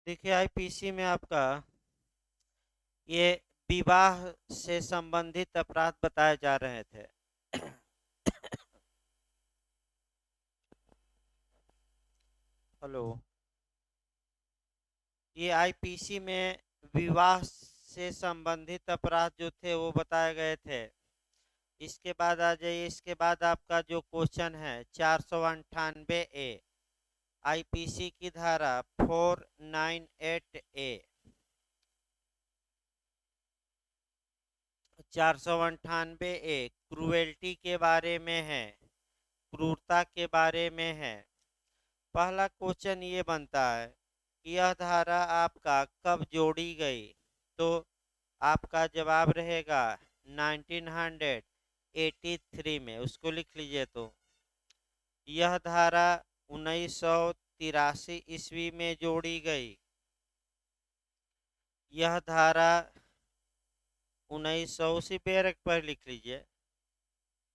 देखिए आईपीसी में आपका ये विवाह से संबंधित अपराध बताए जा रहे थे। हेलो। ये आईपीसी में विवाह से संबंधित अपराध जो थे वो बताए गए थे। इसके बाद आ जाइए, इसके बाद आपका जो क्वेश्चन है 498 ए, आईपीसी की धारा 498 ए, 498 ए क्रूएल्टी के बारे में है, क्रूरता के बारे में है। पहला क्वेश्चन ये बनता है कि यह धारा आपका कब जोड़ी गई, तो आपका जवाब रहेगा 1983 में। उसको लिख लीजिए। तो यह धारा 1983 ईस्वी में जोड़ी गई। यह धारा 1900 उसी बैरक पर लिख लीजिए,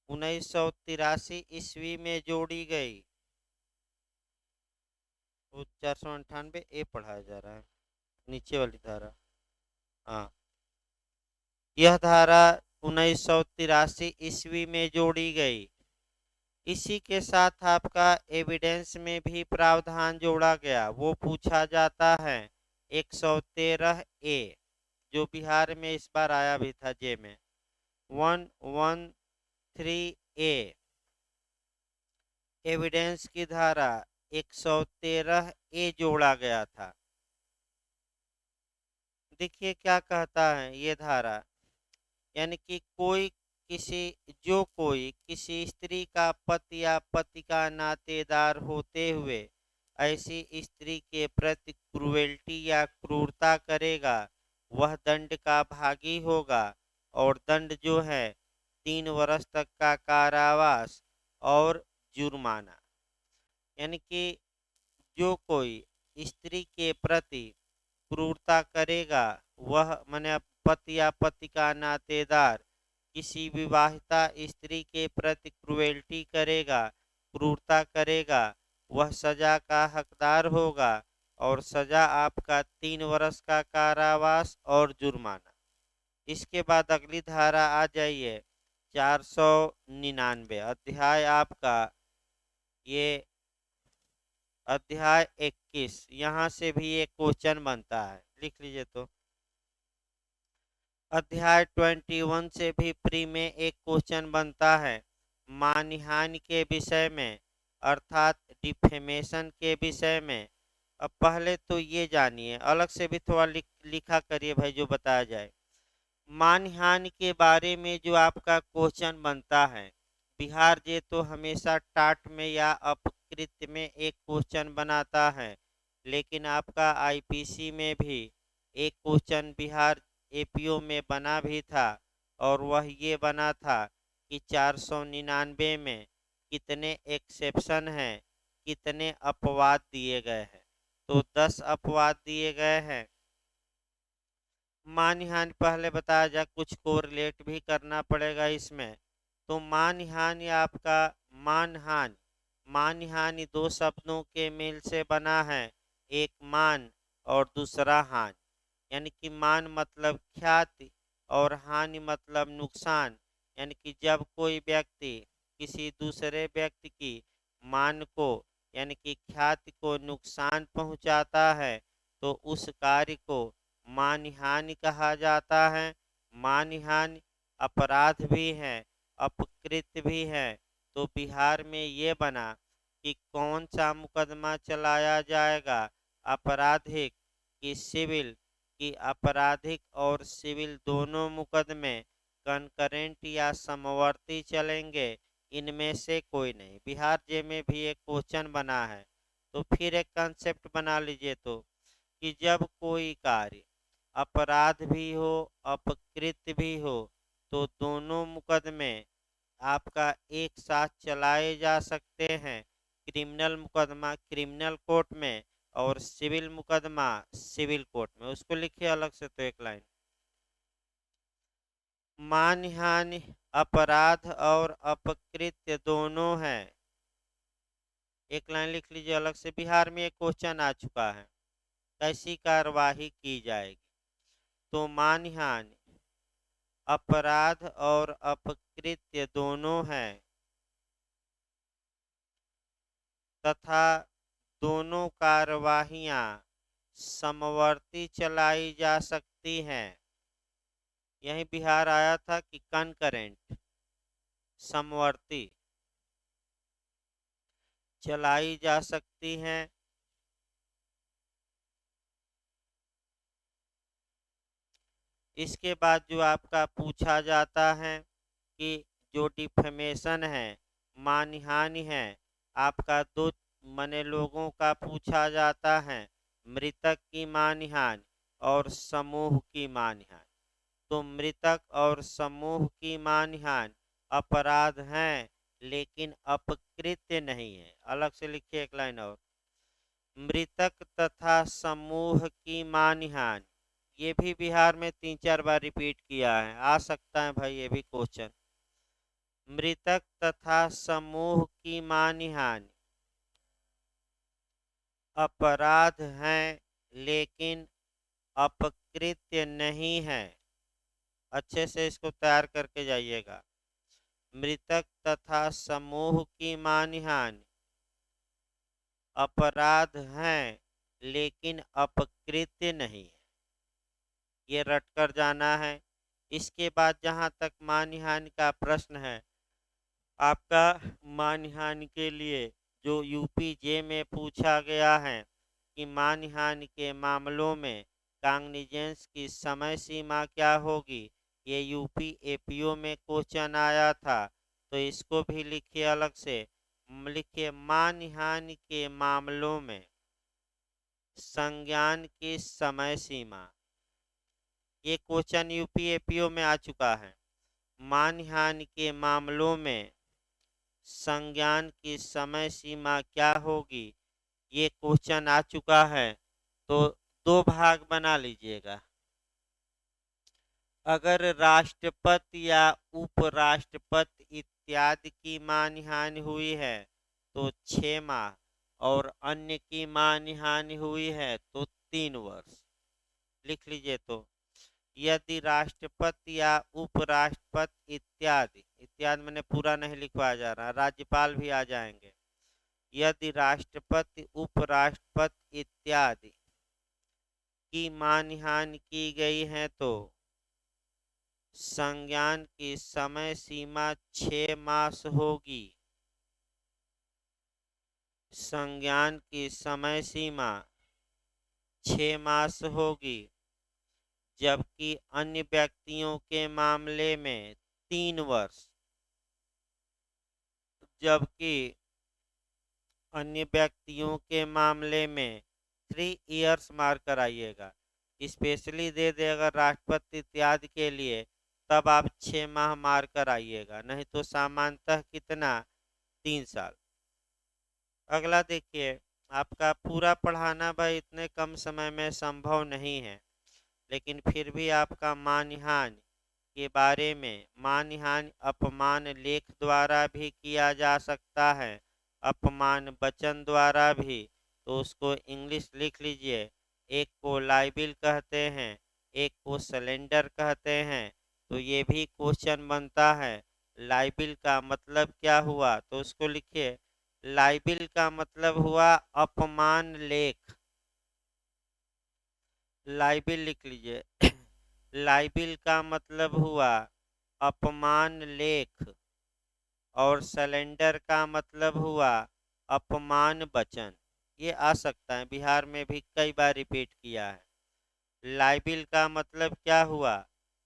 1983 ईस्वी में जोड़ी गई। वो 498 ए पढ़ाया जा रहा है, नीचे वाली धारा। हाँ, यह धारा 1983 ईस्वी में जोड़ी गई। इसी के साथ आपका एविडेंस में भी प्रावधान जोड़ा गया। वो पूछा जाता है 113 ए, जो बिहार में इस बार आया भी था जे में। 113 ए एविडेंस की धारा 113 ए जोड़ा गया था। देखिए क्या कहता है ये धारा, यानी कि कोई किसी स्त्री का पति या पति का नातेदार होते हुए ऐसी स्त्री के प्रति क्रूएल्टी या क्रूरता करेगा, वह दंड का भागी होगा। और दंड जो है 3 वर्ष तक का कारावास और जुर्माना। यानी कि जो कोई स्त्री के प्रति क्रूरता करेगा, वह माने पति या पति का नातेदार किसी विवाहिता स्त्री के प्रति क्रूएल्टी करेगा, क्रूरता करेगा, वह सजा का हकदार होगा। और सजा आपका 3 वर्ष का कारावास और जुर्माना। इसके बाद अगली धारा आ जाइए 499 अध्याय आपका, ये अध्याय 21। यहाँ से भी एक क्वेश्चन बनता है, लिख लीजिए। तो अध्याय 21 से भी प्री में एक क्वेश्चन बनता है मानहानि के विषय में, अर्थात डिफेमेशन के विषय में। अब पहले तो ये जानिए, अलग से भी थोड़ा लिखा करिए भाई, जो बताया जाए। मानहानि के बारे में जो आपका क्वेश्चन बनता है, बिहार जे तो हमेशा टाट में या अपकृत में एक क्वेश्चन बनाता है, लेकिन आपका आईपीसी में भी एक क्वेश्चन बिहार एपीओ में बना भी था। और वह ये बना था कि 499 में कितने एक्सेप्शन हैं, कितने अपवाद दिए गए हैं। तो 10 अपवाद दिए गए हैं। मानहानि पहले बताया जाए, कुछ को रिलेट भी करना पड़ेगा इसमें। तो मानहानि आपका, मानहानि, मानहानि 2 शब्दों के मेल से बना है, एक मान और दूसरा हानि। यानी कि मान मतलब ख्याति और हानि मतलब नुकसान। यानी कि जब कोई व्यक्ति किसी दूसरे व्यक्ति की मान को यानी कि ख्याति को नुकसान पहुंचाता है, तो उस कार्य को मानहानि कहा जाता है। मानहानि अपराध भी है, अपकृत भी है। तो बिहार में ये बना कि कौन सा मुकदमा चलाया जाएगा, आपराधिक कि सिविल, कि आपराधिक और सिविल दोनों मुकदमे कनकरेंट या समवर्ती चलेंगे, इनमें से कोई नहीं। बिहार जे में भी एक क्वेश्चन बना है। तो फिर एक कंसेप्ट बना लीजिए। तो कि जब कोई कार्य अपराध भी हो, अपकृत भी हो, तो दोनों मुकदमे आपका एक साथ चलाए जा सकते हैं। क्रिमिनल मुकदमा क्रिमिनल कोर्ट में और सिविल मुकदमा सिविल कोर्ट में। उसको लिखिए अलग से। तो एक लाइन, मानहानि अपराध और अपकृत्य दोनों है। एक लाइन लिख लीजिए अलग से। बिहार में एक क्वेश्चन आ चुका है। कैसी कार्यवाही की जाएगी। तो मानहानि अपराध और अपकृत्य दोनों है तथा दोनों कार्यवाहियां समवर्ती चलाई जा सकती हैं। यही बिहार आया था कि कनकरेंट समवर्ती चलाई जा सकती हैं। इसके बाद जो आपका पूछा जाता है कि जो डिफेमेशन है, मानहानि है, आपका दो मने लोगों का पूछा जाता है, मृतक की मानहानि और समूह की मानहानि। तो मृतक और समूह की मानहानि अपराध हैं लेकिन अपकृत्य नहीं है। अलग से लिखिए एक लाइन और, मृतक तथा समूह की मानहानि। ये भी बिहार में 3-4 बार रिपीट किया है, आ सकता है भाई ये भी क्वेश्चन। मृतक तथा समूह की मानहानि अपराध हैं लेकिन अपकृत्य नहीं है। अच्छे से इसको तैयार करके जाइएगा। मृतक तथा समूह की मानहानि अपराध हैं लेकिन अपकृत्य नहीं है, ये रट कर जाना है। इसके बाद जहाँ तक मानहानि का प्रश्न है, आपका मानहानि के लिए जो यूपीजे में पूछा गया है कि मानहानि के मामलों में कांग्निजेंस की समय सीमा क्या होगी, ये यूपी एपीओ में क्वेश्चन आया था। तो इसको भी लिखिए अलग से, लिखिए मानहानि के मामलों में संज्ञान की समय सीमा। ये क्वेश्चन यूपी एपीओ में आ चुका है। मानहानि के मामलों में संज्ञान की समय सीमा क्या होगी, ये क्वेश्चन आ चुका है। तो दो भाग बना लीजिएगा। अगर राष्ट्रपति या उपराष्ट्रपति इत्यादि की मानहानि हुई है तो 6 माह और अन्य की मानहानि हुई है तो 3 वर्ष। लिख लीजिए। तो यदि राष्ट्रपति या उपराष्ट्रपति इत्यादि, इत्यादि मैंने पूरा नहीं लिखवाया जा रहा, राज्यपाल भी आ जाएंगे। यदि राष्ट्रपति उपराष्ट्रपति इत्यादि की मानहानि की गई है तो संज्ञान की समय सीमा 6 मास होगी। संज्ञान की समय सीमा 6 मास होगी, जबकि अन्य व्यक्तियों के मामले में 3 वर्ष। जबकि अन्य व्यक्तियों के मामले में 3 इयर्स मार्क कराइएगा। स्पेशली दे दे अगर राष्ट्रपति इत्यादि के लिए, तब आप 6 माह मार्क कराइएगा, नहीं तो सामान्यतः कितना, 3 साल। अगला देखिए, आपका पूरा पढ़ाना भाई इतने कम समय में संभव नहीं है, लेकिन फिर भी आपका मानहानि के बारे में, मानहानि अपमान लेख द्वारा भी किया जा सकता है, अपमान वचन द्वारा भी। तो उसको इंग्लिश लिख लीजिए। एक को लाइबिल कहते हैं, एक को सलेंडर कहते हैं। तो ये भी क्वेश्चन बनता है, लाइबिल का मतलब क्या हुआ, तो उसको लिखिए। लाइबिल का मतलब हुआ अपमान लेख। लाइबिल लिख लीजिए। लाइबिल का मतलब हुआ अपमान लेख और सलेंडर का मतलब हुआ अपमान वचन। ये आ सकता है, बिहार में भी कई बार रिपीट किया है। लाइबिल का मतलब क्या हुआ,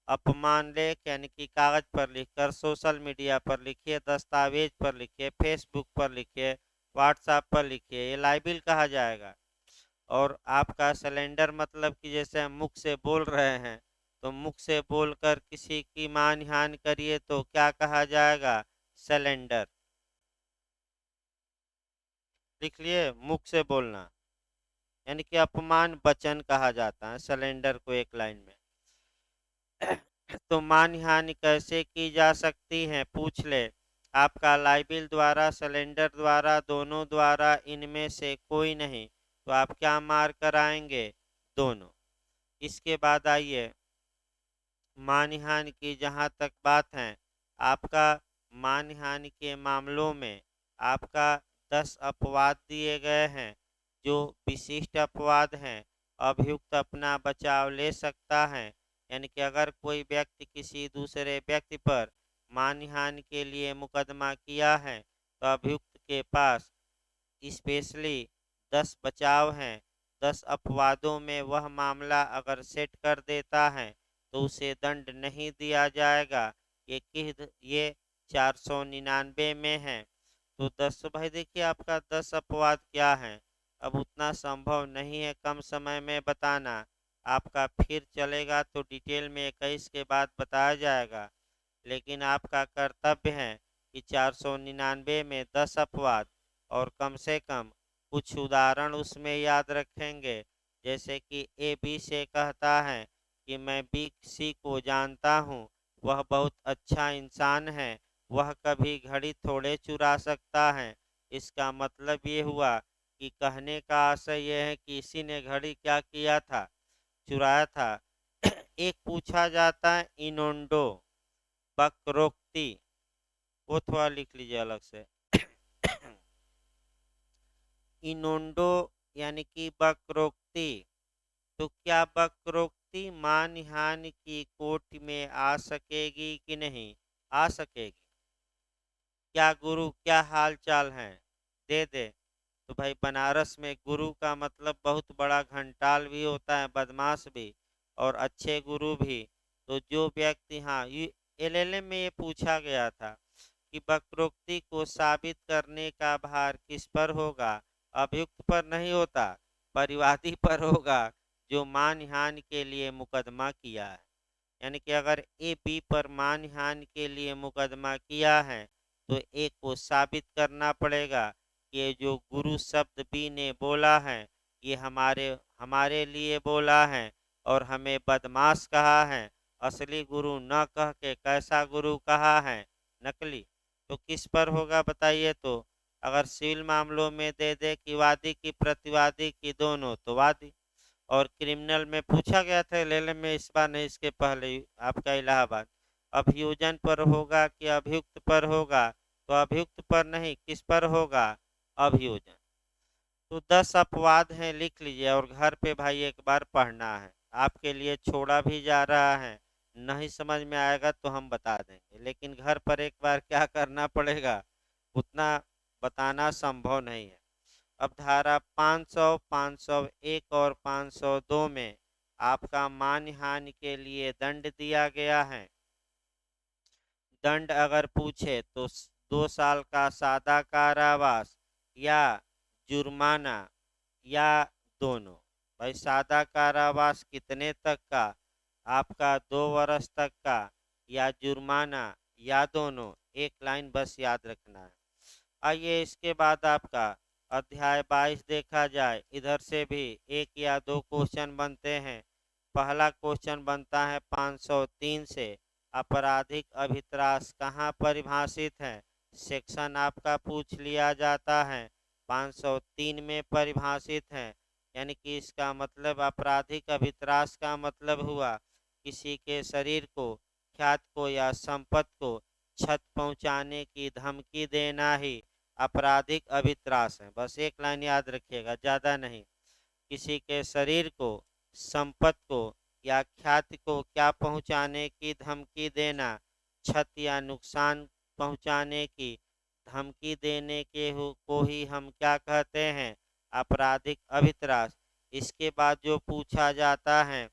अपमान लेख, यानी कि कागज पर लिखकर, सोशल मीडिया पर लिखिए, दस्तावेज पर लिखिए, फेसबुक पर लिखिए, व्हाट्सएप पर लिखिए, ये लाइबिल कहा जाएगा। और आपका सलेंडर मतलब कि जैसे हम मुख से बोल रहे हैं, तो मुख से बोलकर किसी की मानहानि करिए तो क्या कहा जाएगा, सलेंडर। लिख लिए, मुख से बोलना यानी कि अपमान वचन कहा जाता है सलेंडर को एक लाइन में। तो मानहानि कैसे की जा सकती है, पूछ ले। आपका लाइबिल द्वारा, सलेंडर द्वारा, दोनों द्वारा, इनमें से कोई नहीं, तो आप क्या मार्क कराएंगे, दोनों। इसके बाद आइए मानहानि की जहाँ तक बात है, आपका मानहानि के मामलों में आपका 10 अपवाद दिए गए हैं जो विशिष्ट अपवाद हैं। अभियुक्त अपना बचाव ले सकता है, यानी कि अगर कोई व्यक्ति किसी दूसरे व्यक्ति पर मानहानि के लिए मुकदमा किया है तो अभियुक्त के पास स्पेशली 10 बचाव हैं। 10 अपवादों में वह मामला अगर सेट कर देता है तो उसे दंड नहीं दिया जाएगा। ये 499 में है। तो 10 भाई देखिए आपका 10 अपवाद क्या है। अब उतना संभव नहीं है कम समय में बताना। आपका फिर चलेगा तो डिटेल में 21 के बाद बताया जाएगा, लेकिन आपका कर्तव्य है कि 499 में 10 अपवाद और कम से कम कुछ उदाहरण उसमें याद रखेंगे। जैसे कि ए बी से कहता है कि मैं बी सी को जानता हूँ, वह बहुत अच्छा इंसान है, वह कभी घड़ी थोड़े चुरा सकता है। इसका मतलब ये हुआ कि कहने का आशय यह है कि इसी ने घड़ी क्या किया था, चुराया था। एक पूछा जाता है इनोंडो बकरोक्ति, वो थोड़ा लिख लीजिए अलग से। इनोंडो यानी कि बकरोक्ति। तो क्या बकरोक्ति मानहानि की कोटि में आ सकेगी कि नहीं आ सकेगी? क्या गुरु क्या हाल चाल है, दे दे। तो भाई बनारस में गुरु का मतलब बहुत बड़ा घंटाल भी होता है, बदमाश भी और अच्छे गुरु भी। तो जो व्यक्ति, हाँ एलएलएम में ये पूछा गया था कि वक्रोक्ति को साबित करने का भार किस पर होगा? अभियुक्त पर नहीं होता, परिवादी पर होगा जो मानहानि के लिए मुकदमा किया है। यानी कि अगर ए बी पर मानहानि के लिए मुकदमा किया है तो ए को साबित करना पड़ेगा कि ये जो गुरु शब्द बी ने बोला है ये हमारे हमारे लिए बोला है और हमें बदमाश कहा है। असली गुरु न कह के कैसा गुरु कहा है, नकली। तो किस पर होगा बताइए? तो अगर सिविल मामलों में दे दे कि वादी की प्रतिवादी की दोनों, तो वादी। और क्रिमिनल में पूछा गया था एलएलएम में, इस बार नहीं इसके पहले आपका इलाहाबाद, अभियोजन पर होगा कि अभियुक्त पर होगा? तो अभियुक्त पर नहीं, किस पर होगा? अभियोजन। तो 10 अपवाद हैं, लिख लीजिए और घर पे भाई एक बार पढ़ना है। आपके लिए छोड़ा भी जा रहा है, नहीं समझ में आएगा तो हम बता देंगे, लेकिन घर पर एक बार क्या करना पड़ेगा, उतना बताना संभव नहीं है। अब धारा 500, 501 और 502 में आपका मानहानि के लिए दंड दिया गया है। दंड अगर पूछे तो 2 साल का सादा कारावास या जुर्माना या दोनों। भाई सादा कारावास कितने तक का? आपका 2 वर्ष तक का, या जुर्माना या दोनों। एक लाइन बस याद रखना है। आइए इसके बाद आपका अध्याय 22 देखा जाए। इधर से भी एक या दो क्वेश्चन बनते हैं। पहला क्वेश्चन बनता है 503 से, आपराधिक अभित्रास कहाँ परिभाषित है? सेक्शन आपका पूछ लिया जाता है, 503 में परिभाषित है। यानी कि इसका मतलब आपराधिक अभित्रास का मतलब हुआ किसी के शरीर को, ख्याति को या संपत्ति को क्षत पहुंचाने की धमकी देना ही आपराधिक अभित्रास है। बस एक लाइन याद रखिएगा, ज़्यादा नहीं। किसी के शरीर को, संपत्ति को या ख्याति को क्या पहुंचाने की धमकी देना, क्षति या नुकसान पहुंचाने की धमकी देने के को ही हम क्या कहते हैं? आपराधिक अभित्रास। इसके बाद जो पूछा जाता है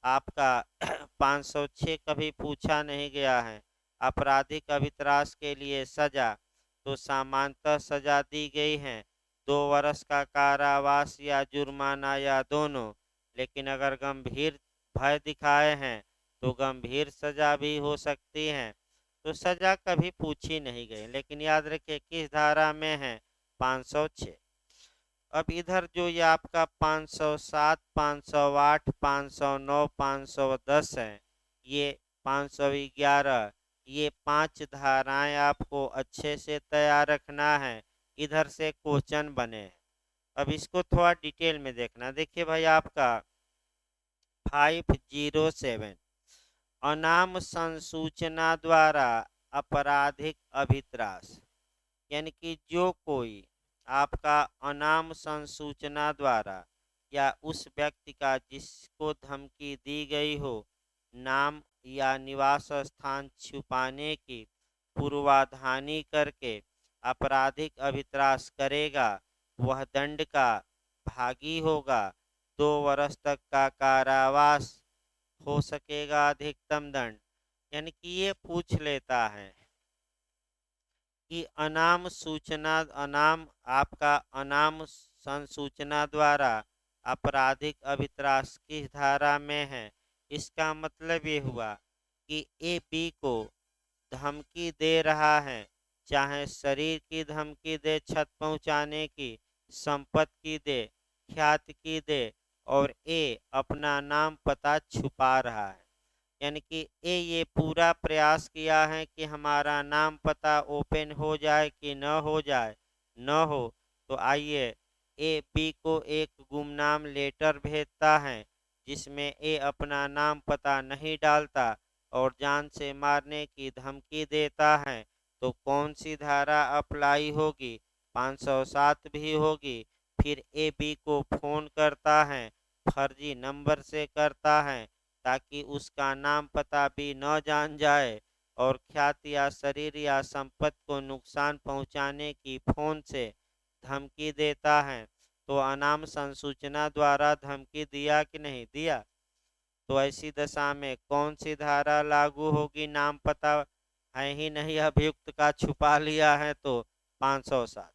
आपका 506 कभी पूछा नहीं गया है। आपराधिक अभित्रास के लिए सजा तो सामान्यतः सजा दी गई है 2 वर्ष का कारावास या जुर्माना या दोनों। लेकिन अगर गंभीर भय दिखाए हैं तो गंभीर सजा भी हो सकती है। तो सजा कभी पूछी नहीं गई, लेकिन याद रखिए किस धारा में है? 506। अब इधर जो ये आपका 507, 508, 509, 510 है, ये 511, ये 5 धाराएं आपको अच्छे से तैयार रखना है। इधर से क्वेश्चन बने हैं। अब इसको थोड़ा डिटेल में देखना। देखिए भाई आपका 507 अनाम संसूचना द्वारा आपराधिक अभित्रास, यानी कि जो कोई आपका अनाम संसूचना द्वारा या उस व्यक्ति का जिसको धमकी दी गई हो नाम या निवास स्थान छुपाने की पूर्वाधानी करके आपराधिक अभित्रास करेगा, वह दंड का भागी होगा। 2 वर्ष तक का कारावास हो सकेगा अधिकतम दंड। यानी कि ये पूछ लेता है कि आपका अनाम संसूचना द्वारा आपराधिक अभित्रास किस धारा में है। इसका मतलब ये हुआ कि ए बी को धमकी दे रहा है, चाहे शरीर की धमकी दे, छत पहुंचाने की, संपत्ति की दे, ख्याति की दे, और ए अपना नाम पता छुपा रहा है। यानी कि ये पूरा प्रयास किया है कि हमारा नाम पता ओपन हो जाए कि न हो जाए। न हो तो आइए ए बी को एक गुमनाम लेटर भेजता है जिसमें ए अपना नाम पता नहीं डालता और जान से मारने की धमकी देता है। तो कौन सी धारा अप्लाई होगी? 507 भी होगी। फिर ए बी को फोन करता है, फर्जी नंबर से करता है ताकि उसका नाम पता भी न जान जाए, और ख्याति या शरीर या संपत्ति को नुकसान पहुंचाने की फोन से धमकी देता है। तो अनाम संसूचना द्वारा धमकी दिया कि नहीं दिया? तो ऐसी दशा में कौन सी धारा लागू होगी? नाम पता है ही नहीं, अभियुक्त का छुपा लिया है तो 507।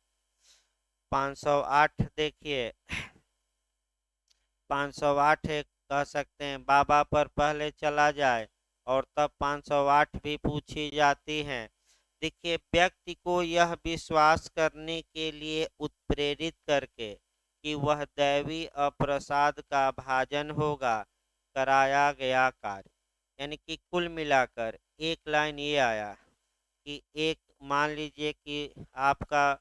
508 देखिए, 508 एक कह सकते हैं बाबा पर पहले चला जाए और तब 508 भी पूछी जाती है। देखिए, व्यक्ति को यह विश्वास करने के लिए उत्प्रेरित करके कि वह दैवी अप्रसाद का भाजन होगा कराया गया कार्य। यानी कि कुल मिलाकर एक लाइन ये आया कि एक मान लीजिए कि आपका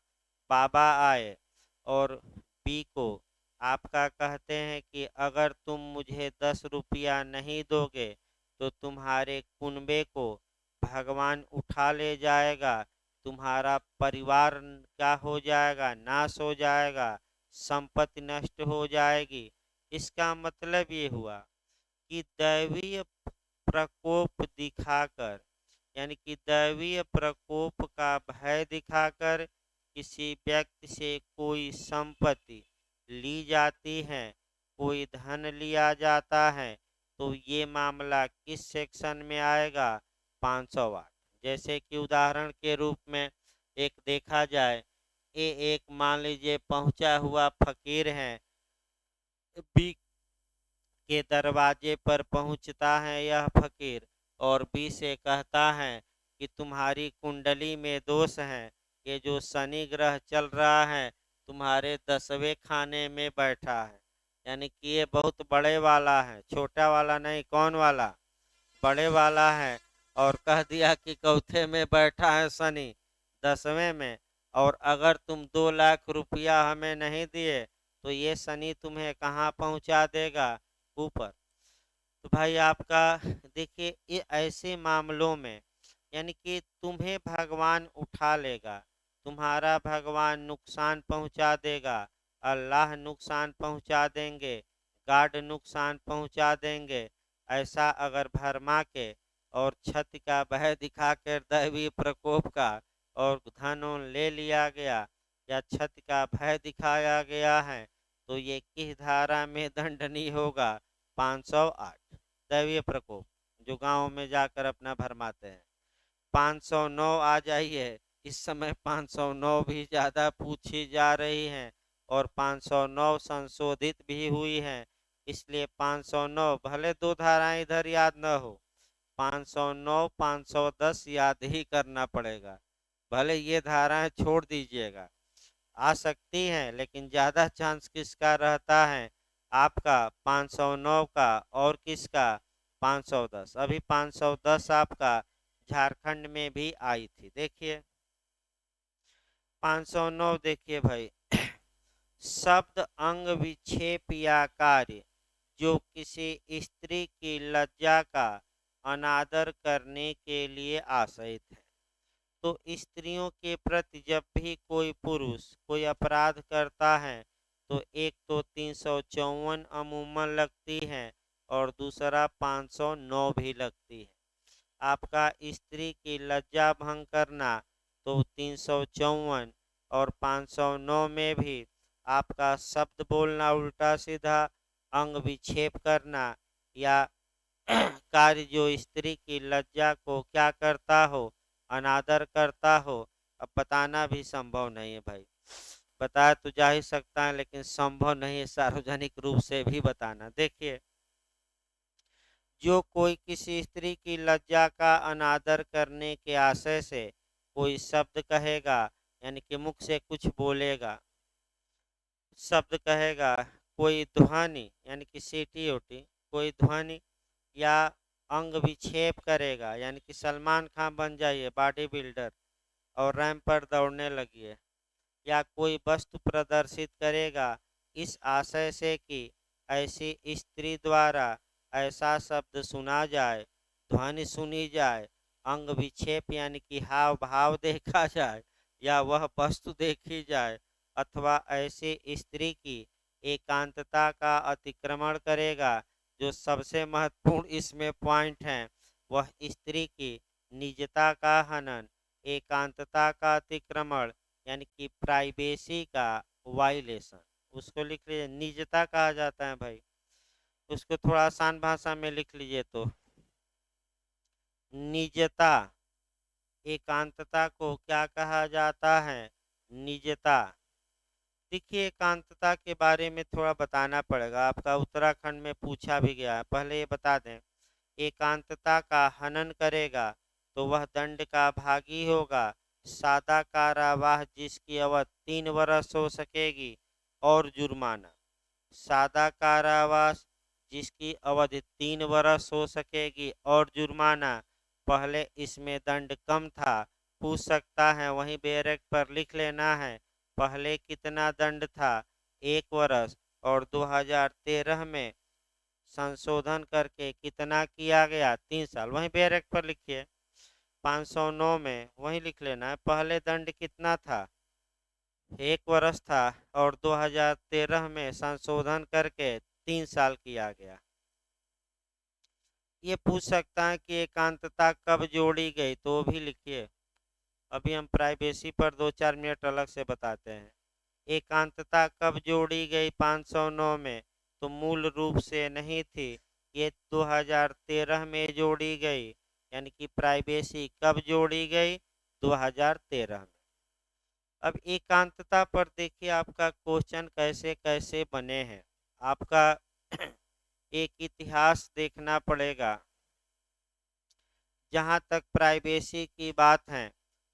बाबा आए और बी को आपका कहते हैं कि अगर तुम मुझे 10 रुपया नहीं दोगे तो तुम्हारे कुनबे को भगवान उठा ले जाएगा, तुम्हारा परिवार क्या हो जाएगा? नाश हो जाएगा, संपत्ति नष्ट हो जाएगी। इसका मतलब ये हुआ कि दैवीय प्रकोप दिखाकर, यानी कि दैवीय प्रकोप का भय दिखाकर किसी व्यक्ति से कोई संपत्ति ली जाती है, कोई धन लिया जाता है, तो ये मामला किस सेक्शन में आएगा? 508। जैसे कि उदाहरण के रूप में एक देखा जाए, एक मान लीजिए पहुंचा हुआ फकीर है, बी के दरवाजे पर पहुंचता है यह फकीर और बी से कहता है कि तुम्हारी कुंडली में दोष है, ये जो शनि ग्रह चल रहा है तुम्हारे 10वें खाने में बैठा है। यानी कि ये बहुत बड़े वाला है, छोटा वाला नहीं। कौन वाला? बड़े वाला है। और कह दिया कि चौथे में बैठा है शनि, 10वें में, और अगर तुम 2 लाख रुपया हमें नहीं दिए तो ये शनि तुम्हें कहाँ पहुँचा देगा? ऊपर। तो भाई आपका देखिए, ये ऐसे मामलों में यानी कि तुम्हें भगवान उठा लेगा, तुम्हारा भगवान नुकसान पहुंचा देगा, अल्लाह नुकसान पहुंचा देंगे, गार्ड नुकसान पहुंचा देंगे, ऐसा अगर भरमा के और छत का भय दिखा कर दैवी प्रकोप का और धन ले लिया गया या छत का भय दिखाया गया है तो ये किस धारा में दंडनीय होगा? 508 दैवीय प्रकोप, जो गांव में जाकर अपना भरमाते हैं। 509 आ जाइए। इस समय 509 भी ज़्यादा पूछी जा रही हैं और 509 संशोधित भी हुई हैं, इसलिए 509 भले 2 धाराएं इधर याद न हो, 509 510 याद ही करना पड़ेगा। भले ये धाराएं छोड़ दीजिएगा, आ सकती हैं, लेकिन ज़्यादा चांस किसका रहता है? आपका 509 का और किसका? 510। अभी 510 आपका झारखंड में भी आई थी। देखिए 509 देखिए भाई, शब्द अंग विक्षेप या कार्य जो किसी स्त्री की लज्जा का अनादर करने के लिए आशयित है। तो स्त्रियों के प्रति जब भी कोई पुरुष कोई अपराध करता है तो एक तो 354 अमूमन लगती है और दूसरा 509 भी लगती है। आपका स्त्री की लज्जा भंग करना तो 354 और 509 में भी आपका शब्द बोलना उल्टा सीधा, अंग विक्षेप करना या कार्य जो स्त्री की लज्जा को क्या करता हो, अनादर करता हो। अब बताना भी संभव नहीं है भाई, बताया तो जा ही सकता है लेकिन संभव नहीं है सार्वजनिक रूप से भी बताना। देखिए, जो कोई किसी स्त्री की लज्जा का अनादर करने के आशय से कोई शब्द कहेगा, यानी कि मुख से कुछ बोलेगा, शब्द कहेगा, कोई ध्वनि यानी कि सीटी ओटी, कोई ध्वनि या अंग विक्षेप करेगा, यानी कि सलमान खान बन जाइए बॉडी बिल्डर और रैंप पर दौड़ने लगिए, या कोई वस्तु प्रदर्शित करेगा इस आशय से कि ऐसी स्त्री द्वारा ऐसा शब्द सुना जाए, ध्वनि सुनी जाए, अंग विक्षेप यानी कि हाव भाव देखा जाए या वह वस्तु देखी जाए, अथवा ऐसी स्त्री की एकांतता का अतिक्रमण करेगा। जो सबसे महत्वपूर्ण इसमें पॉइंट है, वह स्त्री की निजता का हनन, एकांतता का अतिक्रमण यानी कि प्राइवेसी का वायलेशन, उसको लिख लीजिए, निजता कहा जाता है भाई। उसको थोड़ा आसान भाषा में लिख लीजिए तो निजता, एकांतता को क्या कहा जाता है, निजता। देखिए, एकांतता के बारे में थोड़ा बताना पड़ेगा, आपका उत्तराखंड में पूछा भी गया है, पहले ये बता दें। एकांतता का हनन करेगा तो वह दंड का भागी होगा। सादा कारावास जिसकी अवधि 3 वर्ष हो सकेगी और जुर्माना, सादा कारावास जिसकी अवधि 3 वर्ष हो सकेगी और जुर्माना। पहले इसमें दंड कम था, पूछ सकता है, वहीं बैरक पर लिख लेना है पहले कितना दंड था, 1 वर्ष, और 2013 में संशोधन करके कितना किया गया, 3 साल, वहीं बैरक पर लिखिए। 509 में वही लिख लेना है, पहले दंड कितना था, 1 वर्ष था और 2013 में संशोधन करके 3 साल किया गया। ये पूछ सकता है कि एकांतता कब जोड़ी गई, तो भी लिखिए। अभी हम प्राइवेसी पर 2-4 मिनट अलग से बताते हैं। एकांतता कब जोड़ी गई 509 में, तो मूल रूप से नहीं थी, ये 2013 में जोड़ी गई। यानी कि प्राइवेसी कब जोड़ी गई, 2013 में। अब एकांतता पर देखिए आपका क्वेश्चन कैसे कैसे बने हैं, आपका एक इतिहास देखना पड़ेगा। जहाँ तक प्राइवेसी की बात है,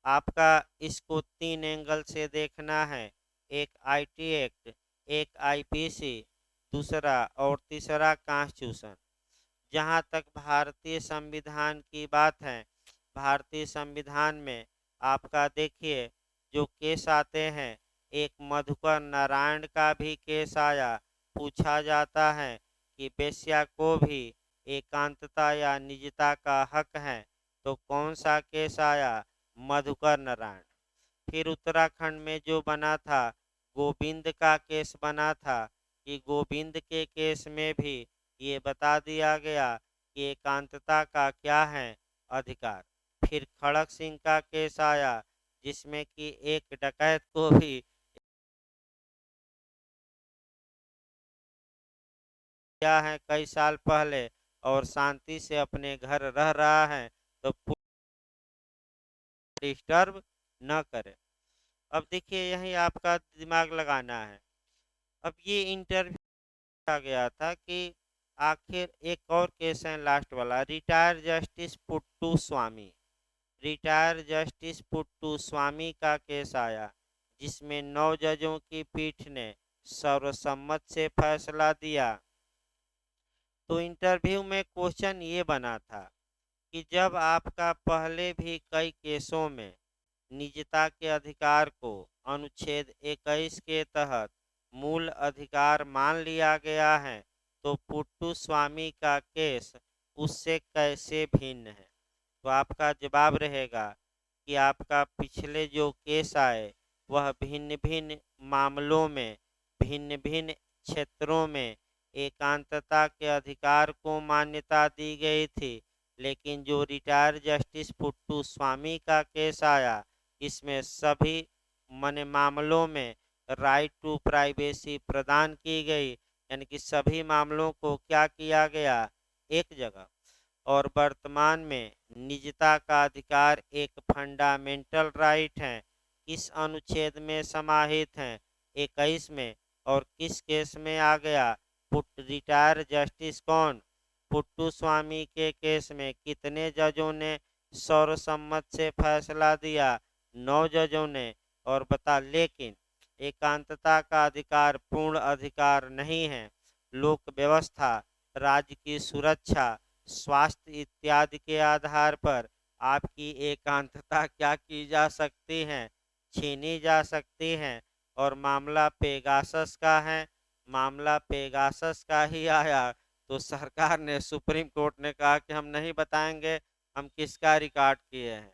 आपका इसको 3 एंगल से देखना है, एक आईटी एक्ट, एक आईपीसी, दूसरा और तीसरा कॉन्स्टिट्यूशन। जहाँ तक भारतीय संविधान की बात है, भारतीय संविधान में आपका देखिए जो केस आते हैं, एक मधुकर नारायण का भी केस आया, पूछा जाता है कि वेश्या को भी एकांतता या निजता का हक है, तो कौन सा केस आया, मधुकर नारायण। फिर उत्तराखंड में जो बना था, गोविंद का केस बना था, कि गोविंद के केस में भी ये बता दिया गया कि एकांतता का क्या है, अधिकार। फिर खड़क सिंह का केस आया जिसमें कि एक डकैत को भी क्या है कई साल पहले और शांति से अपने घर रह रहा है, तो डिस्टर्ब न करे। अब देखिए यही आपका दिमाग लगाना है। अब ये इंटरव्यू आ गया था कि आखिर एक और केस है लास्ट वाला, रिटायर जस्टिस पुट्टू स्वामी, रिटायर जस्टिस पुट्टू स्वामी का केस आया, जिसमें 9 जजों की पीठ ने सर्वसम्मत से फैसला दिया। तो इंटरव्यू में क्वेश्चन ये बना था कि जब आपका पहले भी कई केसों में निजता के अधिकार को अनुच्छेद 21 के तहत मूल अधिकार मान लिया गया है, तो पुट्टू स्वामी का केस उससे कैसे भिन्न है? तो आपका जवाब रहेगा कि आपका पिछले जो केस आए वह भिन्न भिन्न मामलों में, भिन्न भिन्न क्षेत्रों में एकांतता के अधिकार को मान्यता दी गई थी, लेकिन जो रिटायर्ड जस्टिस पुट्टू स्वामी का केस आया इसमें सभी मामलों में राइट टू प्राइवेसी प्रदान की गई, यानी कि सभी मामलों को क्या किया गया, एक जगह। और वर्तमान में निजता का अधिकार एक फंडामेंटल राइट है, किस अनुच्छेद में समाहित है, 21 में। और किस केस में आ गया, रिटायर जस्टिस कौन, पुट्टू स्वामी के केस में कितने जजों ने सर्वसम्मत से फैसला दिया, 9 जजों ने। और बता, लेकिन एकांतता का अधिकार पूर्ण अधिकार नहीं है। लोक व्यवस्था, राज्य की सुरक्षा, स्वास्थ्य इत्यादि के आधार पर आपकी एकांतता क्या की जा सकती है, छीनी जा सकती है। और मामला पेगासस का है, मामला पेगासस का ही आया तो सरकार ने, सुप्रीम कोर्ट ने कहा कि हम नहीं बताएंगे हम किसका रिकॉर्ड किए हैं।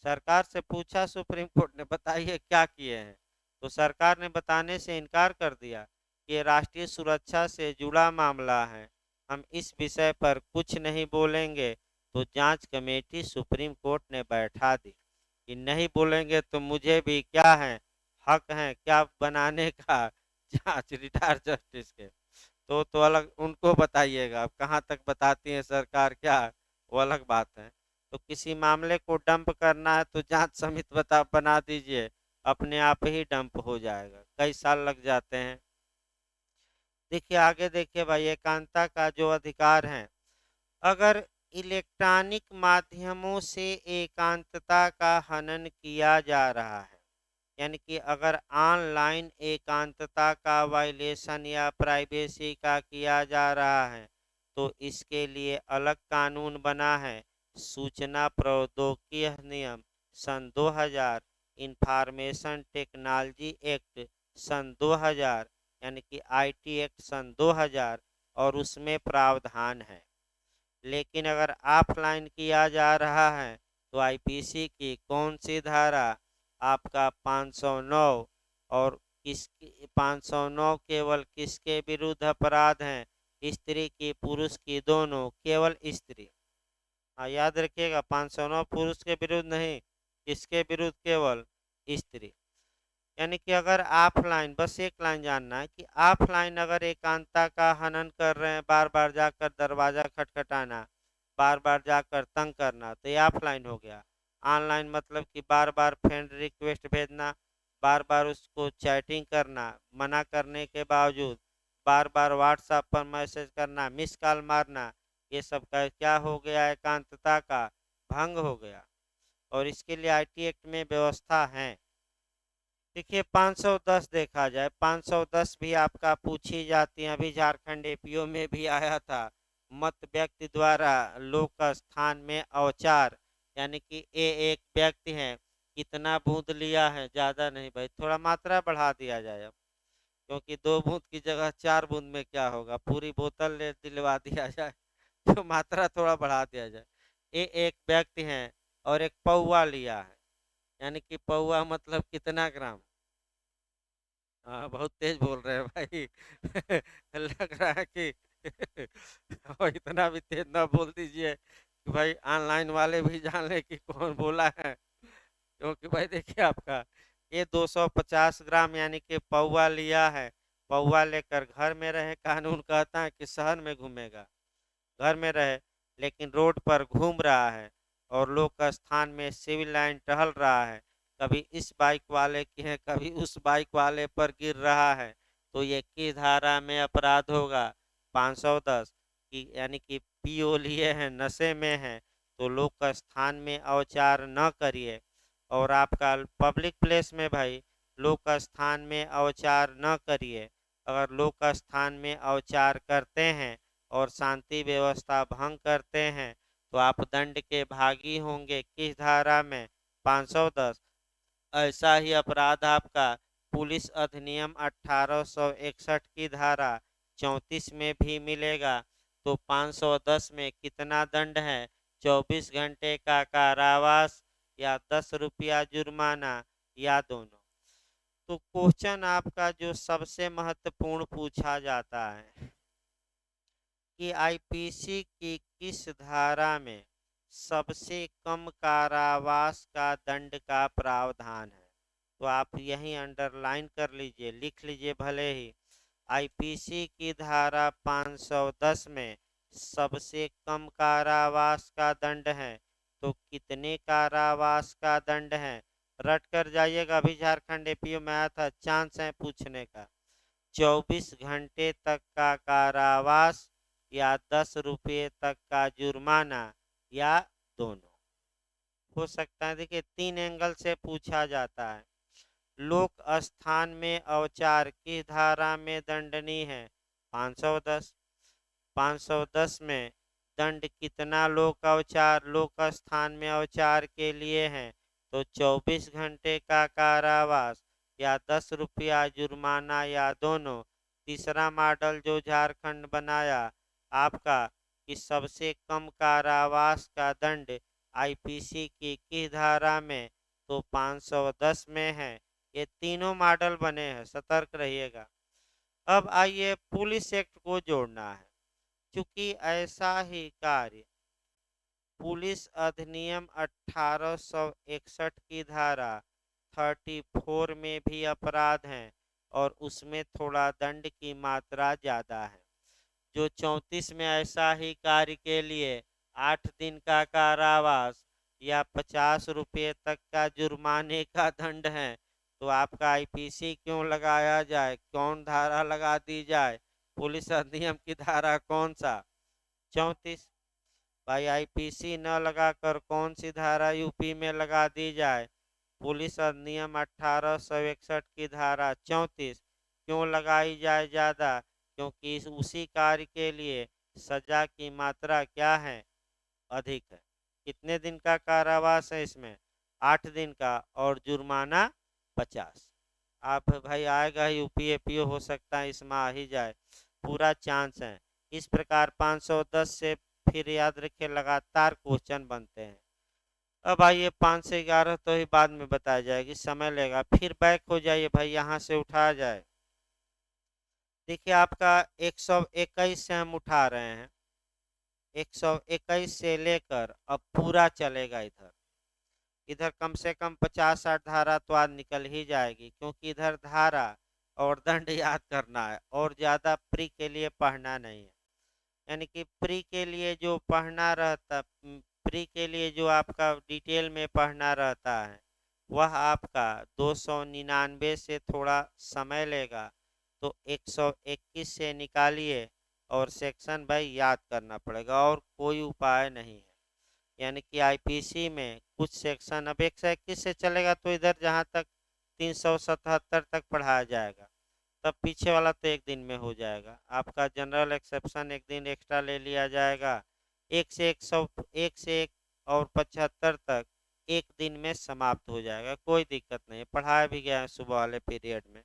सरकार से पूछा सुप्रीम कोर्ट ने, बताइए क्या किए हैं, तो सरकार ने बताने से इनकार कर दिया कि राष्ट्रीय सुरक्षा से जुड़ा मामला है, हम इस विषय पर कुछ नहीं बोलेंगे। तो जांच कमेटी सुप्रीम कोर्ट ने बैठा दी कि नहीं बोलेंगे तो मुझे भी क्या है, हक है क्या बनाने का जांच रिटायर जस्टिस के। तो अलग उनको बताइएगा, अब कहाँ तक बताती है सरकार क्या, वो अलग बात है। तो किसी मामले को डंप करना है तो जांच समिति बना दीजिए, अपने आप ही डंप हो जाएगा, कई साल लग जाते हैं। देखिए आगे देखिए भाई, एकांतता का जो अधिकार है, अगर इलेक्ट्रॉनिक माध्यमों से एकांतता का हनन किया जा रहा है, यानी कि अगर ऑनलाइन एकांतता का वायलेशन या प्राइवेसी का किया जा रहा है, तो इसके लिए अलग कानून बना है, सूचना प्रौद्योगिकी अधिनियम सन 2000, इंफॉर्मेशन टेक्नोलॉजी एक्ट सन 2000, यानी कि आईटी एक्ट सन 2000, और उसमें प्रावधान है। लेकिन अगर ऑफलाइन किया जा रहा है तो आईपीसी की कौन सी धारा, आपका 509। और किस 509 केवल किसके विरुद्ध अपराध हैं, स्त्री की पुरुष की दोनों, केवल स्त्री। हाँ याद रखिएगा, 509 पुरुष के विरुद्ध नहीं, किसके विरुद्ध, केवल स्त्री। यानी कि अगर ऑफलाइन, बस एक लाइन जानना है कि ऑफलाइन अगर एकांतता का हनन कर रहे हैं, बार बार जाकर दरवाजा खटखटाना, बार बार जाकर तंग करना, तो ये ऑफलाइन हो गया। ऑनलाइन मतलब कि बार बार फ्रेंड रिक्वेस्ट भेजना, बार बार उसको चैटिंग करना, मना करने के बावजूद बार बार व्हाट्सएप पर मैसेज करना, मिस कॉल मारना, ये सब का क्या हो गया, एकांतता का भंग हो गया। और इसके लिए आईटी एक्ट में व्यवस्था है। देखिए 510 देखा जाए, 510 भी आपका पूछी जाती है, अभी झारखंड एपीओ में भी आया था। मत व्यक्ति द्वारा लोक स्थान में औचार, यानी कि ये एक व्यक्ति है, कितना बूंद लिया है, ज़्यादा नहीं भाई, थोड़ा मात्रा बढ़ा दिया जाए अब, क्योंकि 2 बूंद की जगह 4 बूंद में क्या होगा, पूरी बोतल ले दिलवा दिया जाए तो मात्रा थोड़ा बढ़ा दिया जाए। ये एक व्यक्ति है और एक पौवा लिया है, यानी कि पौवा मतलब कितना ग्राम। हाँ बहुत तेज बोल रहे हैं भाई लग रहा है कि और इतना भी तेज ना बोल दीजिए कि भाई ऑनलाइन वाले भी जान ले कि कौन बोला है। क्योंकि भाई देखिए आपका ये 250 ग्राम यानी कि पौवा लिया है, पौवा लेकर घर में रहे, कानून कहता है कि शहर में घूमेगा, घर में रहे, लेकिन रोड पर घूम रहा है और लोक स्थान में सिविल लाइन टहल रहा है, कभी इस बाइक वाले की है कभी उस बाइक वाले पर गिर रहा है, तो ये किस धारा में अपराध होगा, 510 की, यानी कि पीओ लिए हैं, नशे में हैं, तो लोक स्थान में औचार न करिए। और आपका पब्लिक प्लेस में भाई लोक स्थान में औचार न करिए। अगर लोक स्थान में औचार करते हैं और शांति व्यवस्था भंग करते हैं तो आप दंड के भागी होंगे, किस धारा में, 510। ऐसा ही अपराध आपका पुलिस अधिनियम 1861 की धारा 34 में भी मिलेगा। तो 510 में कितना दंड है? 24 घंटे का कारावास या 10 रुपया जुर्माना या दोनों। तो क्वेश्चन आपका जो सबसे महत्वपूर्ण पूछा जाता है कि आईपीसी की किस धारा में सबसे कम कारावास का दंड का प्रावधान है? तो आप यहीं अंडरलाइन कर लीजिए, लिख लीजिए भले ही। आईपीसी की धारा 510 में सबसे कम कारावास का दंड है। तो कितने कारावास का दंड है? रट कर जाइएगा, अभी झारखंड एपीओ में आया था, चांस है पूछने का। 24 घंटे तक का कारावास या 10 रुपये तक का जुर्माना या दोनों। हो सकता है, देखिए 3 एंगल से पूछा जाता है। लोक स्थान में अवचार किस धारा में दंडनीय है? 510। 510 में दंड कितना लोक अवचार लोक स्थान में अवचार के लिए है? तो 24 घंटे का कारावास या 10 रुपया जुर्माना या दोनों। तीसरा मॉडल जो झारखंड बनाया आपका कि सबसे कम कारावास का दंड आईपीसी की किस धारा में? तो 510 में है। ये तीनों मॉडल बने हैं, सतर्क रहिएगा। अब आइए पुलिस एक्ट को जोड़ना है। चूंकि ऐसा ही कार्य पुलिस अधिनियम 1861 की धारा 34 में भी अपराध है और उसमें थोड़ा दंड की मात्रा ज़्यादा है। जो 34 में ऐसा ही कार्य के लिए 8 दिन का कारावास या 50 रुपये तक का जुर्माने का दंड है, तो आपका आईपीसी क्यों लगाया जाए? कौन धारा लगा दी जाए? पुलिस अधिनियम की धारा कौन सा? 34। भाई आईपीसी न लगाकर कौन सी धारा यूपी में लगा दी जाए? पुलिस अधिनियम 1861 की धारा 34 क्यों लगाई जाए ज़्यादा? क्योंकि उसी कार्य के लिए सजा की मात्रा क्या है? अधिक है। कितने दिन का कारावास है इसमें? 8 दिन का और जुर्माना 50। आप भाई आएगा यूपी एपीओ, हो सकता है इसमें आ ही जाए, पूरा चांस है। इस प्रकार 510 से फिर याद रखिए लगातार क्वेश्चन बनते हैं। अब आइए 5 से 11 तो ही बाद में बताया जाएगी, समय लेगा। फिर बैक हो जाइए भाई, यहाँ से उठाया जाए। देखिए आपका 121 से हम उठा रहे हैं, 121 से लेकर अब पूरा चलेगा। इधर इधर कम से कम 50-60 धारा तो आज निकल ही जाएगी, क्योंकि इधर धारा और दंड याद करना है और ज़्यादा प्री के लिए पढ़ना नहीं है। यानी कि प्री के लिए जो पढ़ना रहता, प्री के लिए जो आपका डिटेल में पढ़ना रहता है वह आपका 299 से थोड़ा समय लेगा। तो 121 से निकालिए और सेक्शन भाई याद करना पड़ेगा, और कोई उपाय नहीं है। यानी कि आईपीसी में कुछ सेक्शन अब 121 से चलेगा तो इधर जहाँ तक 377 तक पढ़ाया जाएगा, तब पीछे वाला तो एक दिन में हो जाएगा। आपका जनरल एक्सेप्शन एक दिन एक्स्ट्रा ले लिया जाएगा। 1 से 1 और 75 तक एक दिन में समाप्त हो जाएगा, कोई दिक्कत नहीं, पढ़ाया भी गया है सुबह वाले पीरियड में।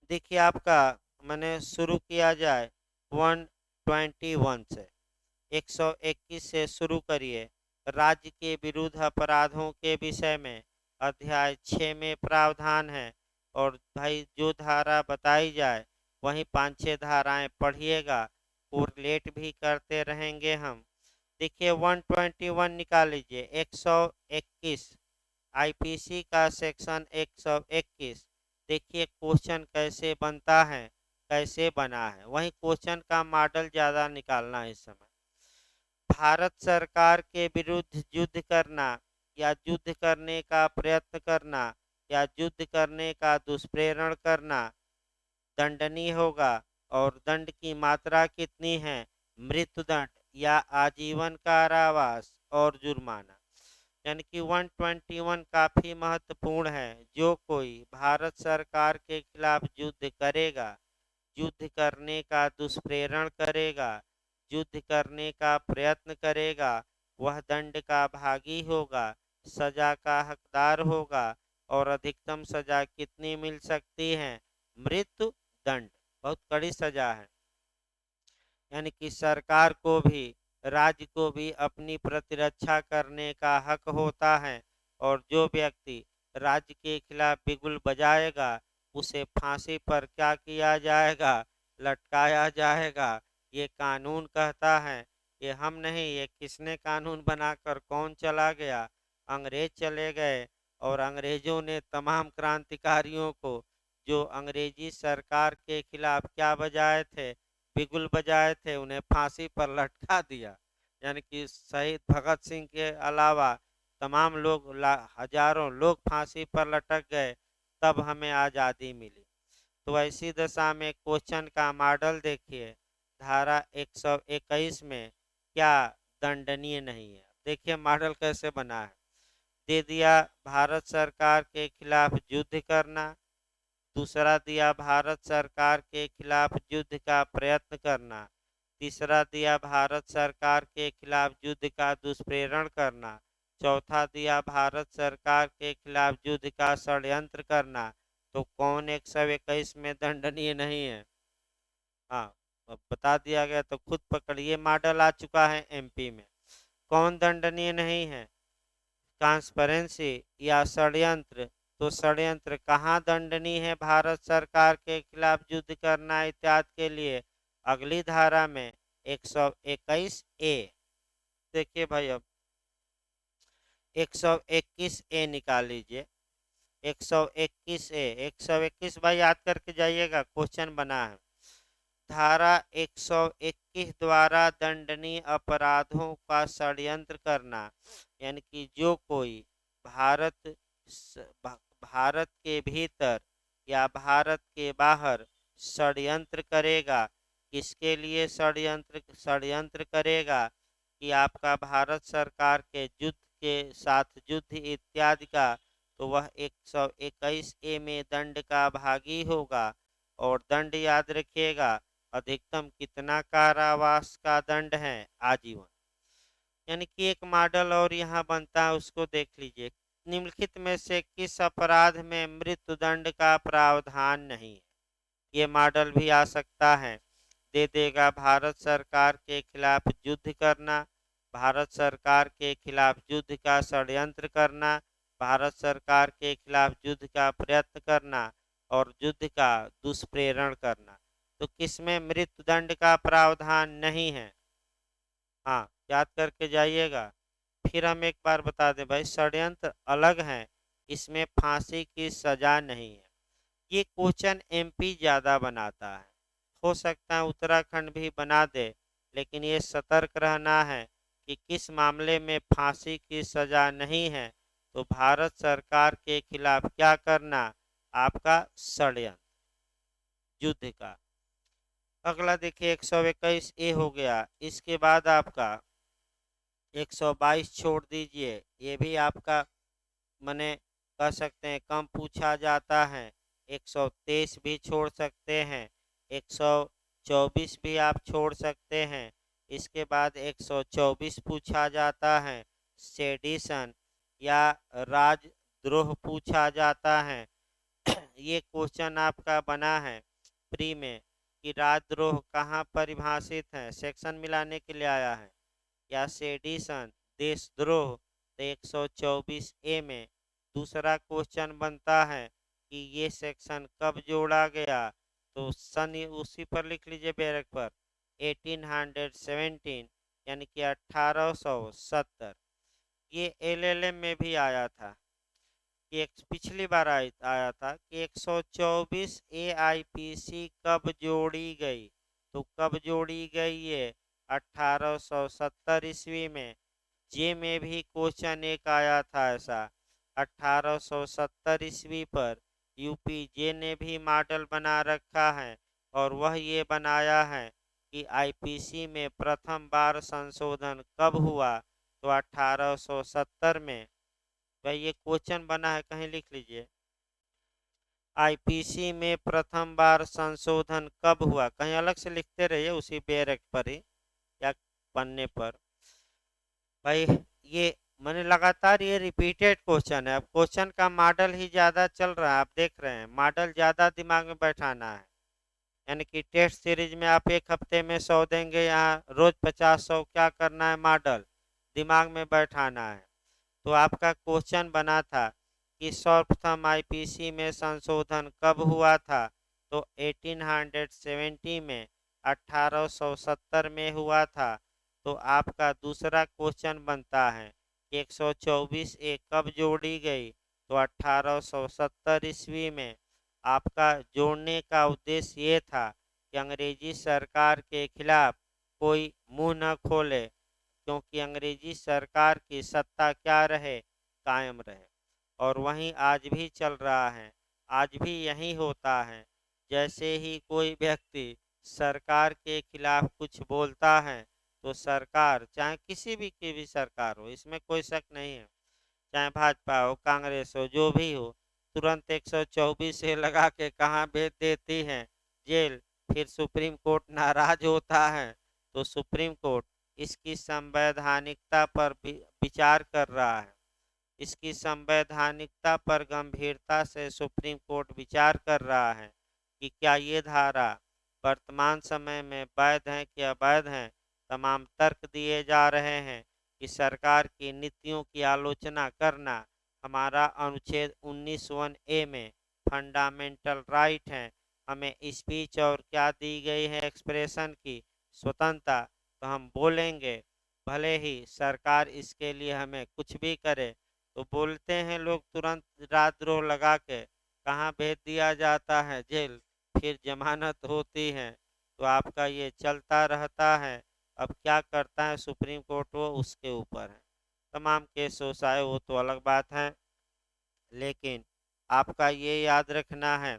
देखिए आपका मैंने शुरू किया जाए 121 से, 121 से शुरू करिए। राज्य के विरुद्ध अपराधों के विषय में अध्याय 6 में प्रावधान है, और भाई जो धारा बताई जाए वहीं 5-6 धाराएं पढ़िएगा, कोरिलेट भी करते रहेंगे हम। देखिए 121 निकाल लीजिए। 121 आईपीसी का सेक्शन 121। देखिए क्वेश्चन कैसे बनता है, कैसे बना है, वहीं क्वेश्चन का मॉडल ज़्यादा निकालना है इस समय। भारत सरकार के विरुद्ध युद्ध करना या युद्ध करने का प्रयत्न करना या युद्ध करने का दुष्प्रेरण करना दंडनीय होगा, और दंड की मात्रा कितनी है? मृत्युदंड या आजीवन कारावास और जुर्माना। यानी कि 121 काफी महत्वपूर्ण है। जो कोई भारत सरकार के खिलाफ युद्ध करेगा, युद्ध करने का दुष्प्रेरण करेगा, युद्ध करने का प्रयत्न करेगा, वह दंड का भागी होगा, सजा का हकदार होगा। और अधिकतम सजा कितनी मिल सकती है? मृत्यु दंड। बहुत कड़ी सजा है। यानी कि सरकार को भी, राज्य को भी अपनी प्रतिरक्षा करने का हक होता है, और जो व्यक्ति राज्य के खिलाफ बिगुल बजाएगा उसे फांसी पर क्या किया जाएगा, लटकाया जाएगा। ये कानून कहता है। ये हम नहीं, ये किसने कानून बनाकर कौन चला गया? अंग्रेज चले गए, और अंग्रेजों ने तमाम क्रांतिकारियों को जो अंग्रेजी सरकार के खिलाफ क्या बजाए थे, बिगुल बजाए थे, उन्हें फांसी पर लटका दिया। यानी कि शहीद भगत सिंह के अलावा तमाम लोग, हजारों लोग फांसी पर लटक गए, तब हमें आज़ादी मिली। तो ऐसी दशा में क्वेश्चन का मॉडल देखिए, धारा 121 में क्या दंडनीय नहीं है। देखिए मॉडल कैसे बना है। दे दिया भारत सरकार के खिलाफ युद्ध करना, दूसरा दिया भारत सरकार के खिलाफ युद्ध का प्रयत्न करना, तीसरा दिया भारत सरकार के खिलाफ युद्ध का दुष्प्रेरण करना, चौथा दिया भारत सरकार के खिलाफ युद्ध का षड्यंत्र करना। तो कौन 121 में दंडनीय नहीं है? हाँ, अब बता दिया गया, तो खुद पकड़िए, मॉडल आ चुका है एमपी में। कौन दंडनीय नहीं है? ट्रांसपेरेंसी या षड्यंत्र। तो षड्यंत्र कहाँ दंडनीय है? भारत सरकार के खिलाफ युद्ध करना इत्यादि के लिए अगली धारा में 121 ए। देखिए भाई, अब 121 ए निकाल लीजिए। 121 ए, 121 भाई याद करके जाइएगा, क्वेश्चन बना है। धारा 121 द्वारा दंडनीय अपराधों का षड्यंत्र करना, यानी कि जो कोई भारत भारत के भीतर या भारत के बाहर षड्यंत्र करेगा, किसके लिए षड्यंत्र षड्यंत्र करेगा? कि आपका भारत सरकार के युद्ध के साथ युद्ध इत्यादि का, तो वह 121 ए में दंड का भागी होगा। और दंड याद रखिएगा, अधिकतम कितना कारावास का दंड है? आजीवन। यानी कि एक मॉडल और यहाँ बनता है, उसको देख लीजिए। निम्नलिखित में से किस अपराध में मृत्युदंड का प्रावधान नहीं है? ये मॉडल भी आ सकता है। दे देगा भारत सरकार के खिलाफ युद्ध करना, भारत सरकार के खिलाफ युद्ध का षड्यंत्र करना, भारत सरकार के खिलाफ युद्ध का प्रयत्न करना, और युद्ध का दुष्प्रेरण करना। तो किसमें मृत्युदंड का प्रावधान नहीं है? हाँ, याद करके जाइएगा। फिर हम एक बार बता दें भाई, षड्यंत्र अलग है, इसमें फांसी की सजा नहीं है। ये क्वेश्चन एमपी ज़्यादा बनाता है, हो सकता है उत्तराखंड भी बना दे, लेकिन ये सतर्क रहना है कि किस मामले में फांसी की सजा नहीं है। तो भारत सरकार के खिलाफ क्या करना? आपका षड्यंत्र युद्ध का। अगला देखिए 121 ए हो गया। इसके बाद आपका 122 छोड़ दीजिए, ये भी आपका मने कह सकते हैं कम पूछा जाता है। 123 भी छोड़ सकते हैं, 124 भी आप छोड़ सकते हैं। इसके बाद 124 पूछा जाता है, सेडिशन या राजद्रोह पूछा जाता है। ये क्वेश्चन आपका बना है प्री में कि राजद्रोह कहाँ परिभाषित है, सेक्शन मिलाने के लिए आया है, या सेडिशन देशद्रोह, तो 124 ए में। दूसरा क्वेश्चन बनता है कि ये सेक्शन कब जोड़ा गया, तो सन उसी पर लिख लीजिए बैरक पर, 1817, यानी कि 1870। ये एलएलएम में भी आया था कि एक पिछली बार आया था कि 124 एआईपीसी कब जोड़ी गई। तो कब जोड़ी गई? ये 1870 ईस्वी में। जे में भी क्वेश्चन एक आया था ऐसा 1870 ईस्वी पर। यूपी जे ने भी मॉडल बना रखा है, और वह ये बनाया है कि आईपीसी में प्रथम बार संशोधन कब हुआ, तो 1870 में। भाई ये क्वेश्चन बना है, कहीं लिख लीजिए। आईपीसी में प्रथम बार संशोधन कब हुआ? कहीं अलग से लिखते रहिए, उसी बैरक पर ही या पन्ने पर। भाई ये मैंने लगातार ये रिपीटेड क्वेश्चन है। अब क्वेश्चन का मॉडल ही ज़्यादा चल रहा है, आप देख रहे हैं, मॉडल ज़्यादा दिमाग में बैठाना है। यानी कि टेस्ट सीरीज में आप एक हफ्ते में 100 देंगे, यहाँ रोज 50-100 क्या करना है, मॉडल दिमाग में बैठाना है। तो आपका क्वेश्चन बना था कि सर्वप्रथम आईपीसी में संशोधन कब हुआ था, तो 1870 में, 1870 में हुआ था। तो आपका दूसरा क्वेश्चन बनता है कि 124 ए कब जोड़ी गई, तो 1870 ईस्वी में। आपका जोड़ने का उद्देश्य ये था कि अंग्रेजी सरकार के खिलाफ कोई मुंह न खोले, क्योंकि अंग्रेजी सरकार की सत्ता क्या रहे, कायम रहे। और वहीं आज भी चल रहा है, आज भी यही होता है। जैसे ही कोई व्यक्ति सरकार के खिलाफ कुछ बोलता है, तो सरकार, चाहे किसी भी की भी सरकार हो, इसमें कोई शक नहीं है, चाहे भाजपा हो, कांग्रेस हो, जो भी हो, तुरंत 124 से लगा के कहाँ भेज देती है, जेल। फिर सुप्रीम कोर्ट नाराज होता है, तो सुप्रीम कोर्ट इसकी संवैधानिकता पर विचार कर रहा है। इसकी संवैधानिकता पर गंभीरता से सुप्रीम कोर्ट विचार कर रहा है कि क्या ये धारा वर्तमान समय में वैध है कि अवैध है। तमाम तर्क दिए जा रहे हैं कि सरकार की नीतियों की आलोचना करना हमारा अनुच्छेद 19(1)(a) में फंडामेंटल राइट है। हमें स्पीच और क्या दी गई है, एक्सप्रेशन की स्वतंत्रता, तो हम बोलेंगे, भले ही सरकार इसके लिए हमें कुछ भी करे। तो बोलते हैं लोग, तुरंत राजद्रोह लगा के कहाँ भेज दिया जाता है, जेल। फिर जमानत होती है। तो आपका ये चलता रहता है। अब क्या करता है सुप्रीम कोर्ट, वो उसके ऊपर है। तमाम केस होसाए वो तो अलग बात है, लेकिन आपका ये याद रखना है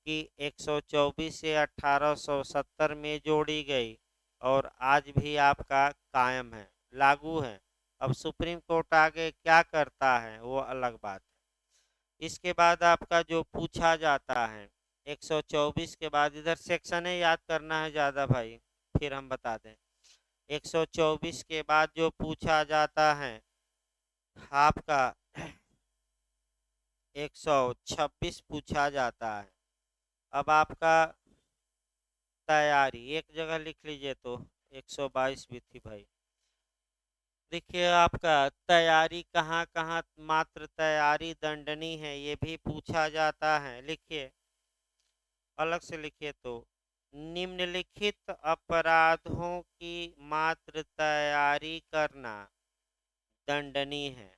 कि 124 से 1870 में जोड़ी गई और आज भी आपका कायम है, लागू है। अब सुप्रीम कोर्ट आगे क्या करता है वो अलग बात है। इसके बाद आपका जो पूछा जाता है 124 के बाद, इधर सेक्शन है, याद करना है ज़्यादा भाई, फिर हम बता दें। 124 के बाद जो पूछा जाता है आपका 126 पूछा जाता है। अब आपका तैयारी एक जगह लिख लीजिए, तो 122 भी थी भाई। देखिए आपका तैयारी कहाँ कहाँ मात्र तैयारी दंडनीय है, ये भी पूछा जाता है। लिखिए, अलग से लिखिए, तो निम्नलिखित अपराधों की मात्र तैयारी करना दंडनीय है।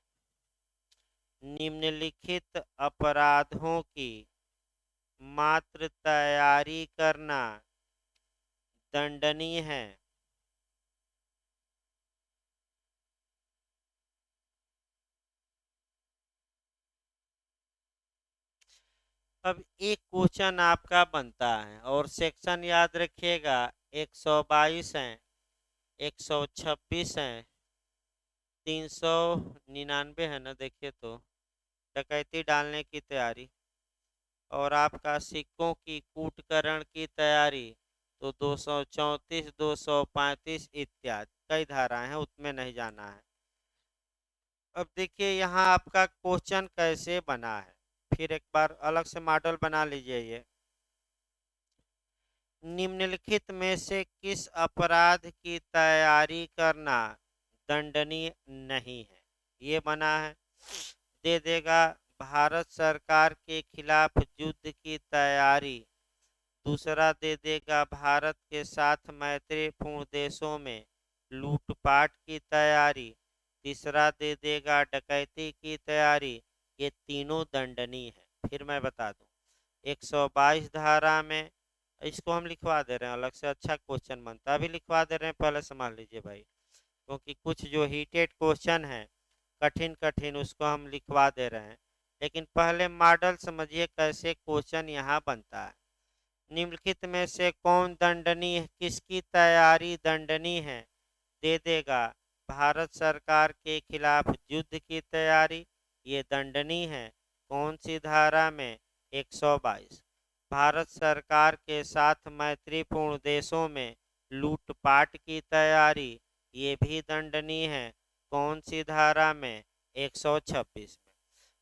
निम्नलिखित अपराधों की मात्र तैयारी करना दंडनीय है। अब एक क्वेश्चन आपका बनता है और सेक्शन याद रखिएगा, 122 है, 126 है, 399 है ना, देखिए तो डकैती डालने की तैयारी, और आपका सिक्कों की कूटकरण की तैयारी, तो 234, 235 इत्यादि कई धाराएं हैं, उसमें नहीं जाना है। अब देखिए यहाँ आपका क्वेश्चन कैसे बना है, फिर एक बार अलग से मॉडल बना लीजिए। ये निम्नलिखित में से किस अपराध की तैयारी करना दंडनीय नहीं है, ये बना है। दे देगा भारत सरकार के खिलाफ युद्ध की तैयारी। दूसरा दे देगा भारत के साथ मैत्रीपूर्ण देशों में लूटपाट की तैयारी। तीसरा दे देगा डकैती की तैयारी। ये तीनों दंडनीय है। फिर मैं बता दूं, 122 धारा में, इसको हम लिखवा दे रहे हैं अलग से, अच्छा क्वेश्चन बनता है, अभी लिखवा दे रहे हैं, पहले संभाल लीजिए भाई, क्योंकि कुछ जो हीटेड क्वेश्चन है कठिन कठिन, उसको हम लिखवा दे रहे हैं। लेकिन पहले मॉडल समझिए कैसे क्वेश्चन यहाँ बनता है। निम्नलिखित में से कौन दंडनीय, किसकी तैयारी दंडनीय है, दे देगा भारत सरकार के खिलाफ युद्ध की तैयारी, ये दंडनीय है। कौन सी धारा में, 122। भारत सरकार के साथ मैत्रीपूर्ण देशों में लूटपाट की तैयारी, ये भी दंडनीय है। कौन सी धारा में, 126 में।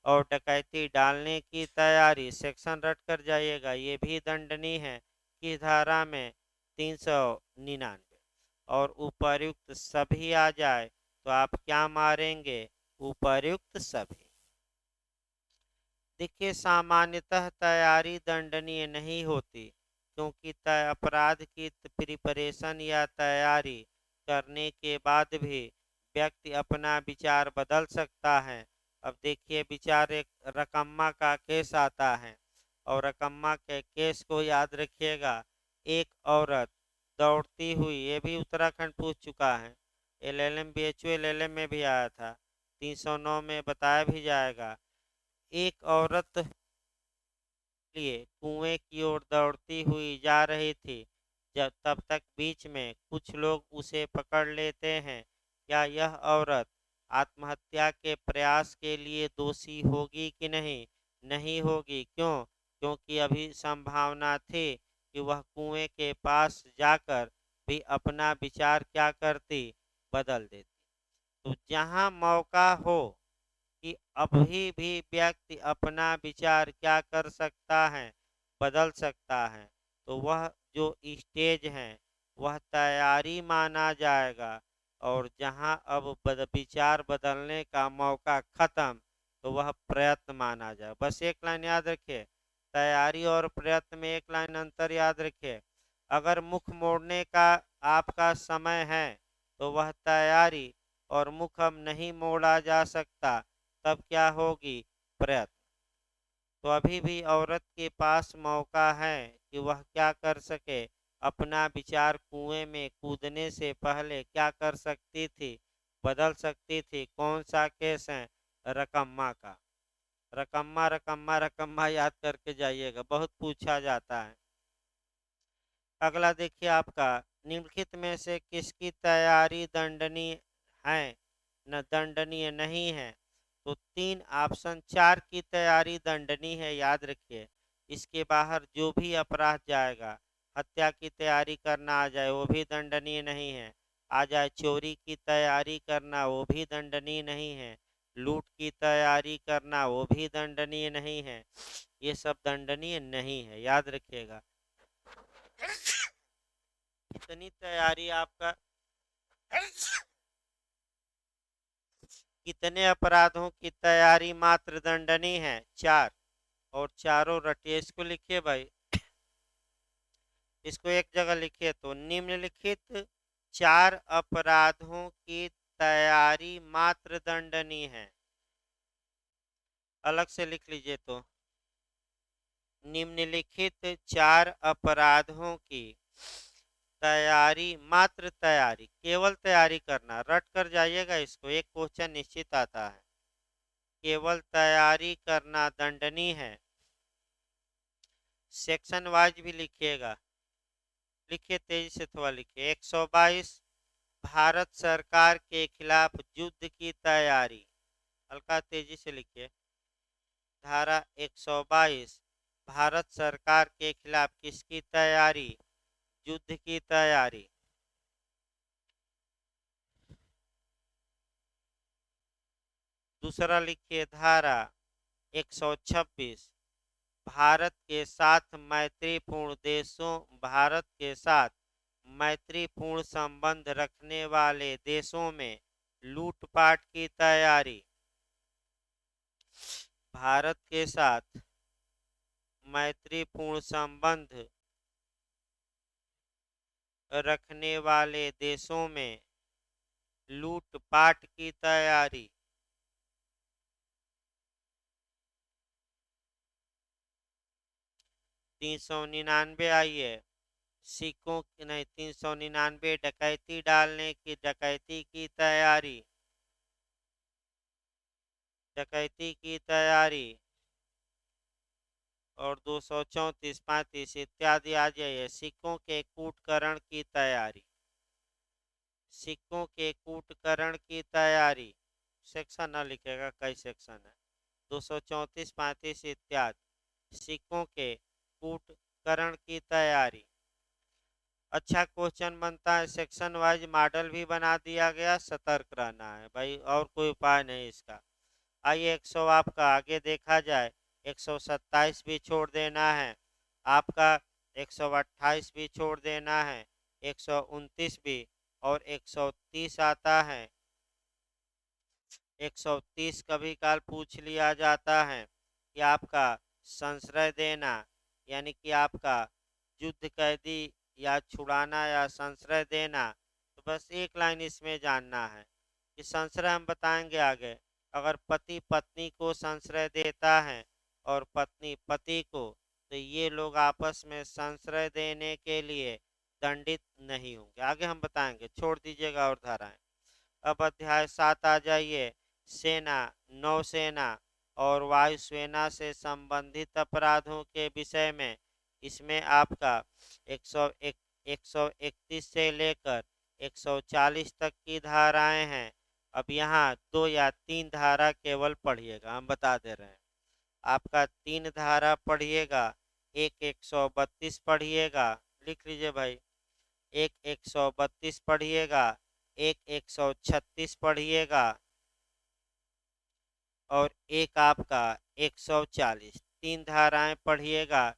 और डकैती डालने की तैयारी, सेक्शन रट कर जाइएगा, ये भी दंडनीय है। की धारा में 399 और उपर्युक्त सभी आ जाए तो आप क्या मारेंगे? उपर्युक्त सभी। देखिए, सामान्यतः तैयारी दंडनीय नहीं होती, क्योंकि अपराध की प्रिपरेशन या तैयारी करने के बाद भी व्यक्ति अपना विचार बदल सकता है। अब देखिए, विचार एक रकम्मा का केस आता है और रकम्मा के केस को याद रखिएगा। एक औरत दौड़ती हुई, ये भी उत्तराखंड पूछ चुका है, एलएलएम बीएचयू एलएलएम में भी आया था, 309 में बताया भी जाएगा। एक औरत लिए कुएं की ओर दौड़ती हुई जा रही थी, जब तब तक बीच में कुछ लोग उसे पकड़ लेते हैं। क्या यह औरत आत्महत्या के प्रयास के लिए दोषी होगी कि नहीं? नहीं होगी। क्यों? क्योंकि अभी संभावना थी कि वह कुएं के पास जाकर भी अपना विचार क्या करती? बदल देती। तो जहां मौका हो कि अभी भी व्यक्ति अपना विचार क्या कर सकता है? बदल सकता है, तो वह जो स्टेज है वह तैयारी माना जाएगा। और जहां अब विचार बदलने का मौका खत्म, तो वह प्रयत्न माना जाए। बस एक लाइन याद रखिए, तैयारी और प्रयत्न में एक लाइन अंतर याद रखिए। अगर मुख मोड़ने का आपका समय है तो वह तैयारी, और मुख अब नहीं मोड़ा जा सकता, तब क्या होगी? प्रयत्न। तो अभी भी औरत के पास मौका है कि वह क्या कर सके? अपना विचार कुएं में कूदने से पहले क्या कर सकती थी? बदल सकती थी। कौन सा केस है? रकम्मा का। रकम्मा रकम्मा रकम्मा याद करके जाइएगा, बहुत पूछा जाता है। अगला देखिए आपका, निम्नलिखित में से किसकी तैयारी दंडनीय है न दंडनीय नहीं है? तो 3 ऑप्शन, 4 की तैयारी दंडनीय है, याद रखिए। इसके बाहर जो भी अपराध जाएगा, हत्या की तैयारी करना आ जाए वो भी दंडनीय नहीं है, आ जाए चोरी की तैयारी करना वो भी दंडनीय नहीं है, लूट की तैयारी करना वो भी दंडनीय नहीं है, ये सब दंडनीय नहीं है, याद रखिएगा। कितनी तैयारी आपका, कितने अपराधों की तैयारी मात्र दंडनीय है? 4। और चारों रटिए, इसको लिखिए भाई, इसको एक जगह लिखिए। तो निम्नलिखित 4 अपराधों की तैयारी मात्र दंडनीय है। अलग से लिख लीजिए। तो निम्नलिखित 4 अपराधों की तैयारी, मात्र तैयारी, केवल तैयारी करना, रट कर जाइएगा इसको, एक क्वेश्चन निश्चित आता है। केवल तैयारी करना दंडनीय है। सेक्शन वाइज भी लिखिएगा, लिखिए तेजी से, थोड़ा लिखिए। 122, भारत सरकार के खिलाफ युद्ध की तैयारी, हल्का तेजी से लिखिए। धारा 122, भारत सरकार के खिलाफ किसकी तैयारी? युद्ध की तैयारी। दूसरा लिखिए, धारा 126, भारत के साथ मैत्रीपूर्ण देशों, भारत के साथ मैत्रीपूर्ण संबंध रखने वाले देशों में लूटपाट की तैयारी। भारत के साथ मैत्रीपूर्ण संबंध रखने वाले देशों में लूटपाट की तैयारी। 399 आई है, सिक्कों की नहीं, 399 डकैती डालने की, डकैती की तैयारी, डकैती की तैयारी। और 234, 35 इत्यादि आ जाइए, सिक्कों के कूटकरण की तैयारी, सिक्कों के कूटकरण की तैयारी। सेक्शन न लिखेगा, कई सेक्शन है। 234, 35 इत्यादि, सिक्कों के कूटकरण की तैयारी। अच्छा क्वेश्चन बनता है, सेक्शन वाइज मॉडल भी बना दिया गया, सतर्क रहना है भाई, और कोई उपाय नहीं इसका। आइए 100 आपका आगे देखा जाए, 127 भी छोड़ देना है आपका। 128 भी छोड़ देना है, 129 भी, और 130 आता है। 130 कभी काल पूछ लिया जाता है कि आपका संश्रय देना, यानी कि आपका युद्ध कैदी या छुड़ाना या संश्रय देना। तो बस एक लाइन इसमें जानना है कि संश्रय हम बताएंगे आगे। अगर पति पत्नी को संश्रय देता है और पत्नी पति को, तो ये लोग आपस में संश्रय देने के लिए दंडित नहीं होंगे। आगे हम बताएंगे, छोड़ दीजिएगा और धाराएं। अब अध्याय 7 आ जाइए। सेना, नौसेना और वायुसेना से संबंधित अपराधों के विषय में। इसमें आपका 131 से लेकर 140 तक की धाराएं हैं। अब यहाँ 2 या 3 धारा केवल पढ़िएगा, हम बता दे रहे हैं। आपका 3 धारा पढ़िएगा, एक 132 पढ़िएगा, लिख लीजिए भाई। एक 132 पढ़िएगा, एक 136 पढ़िएगा, और एक आपका 140। 3 धाराएं पढ़िएगा,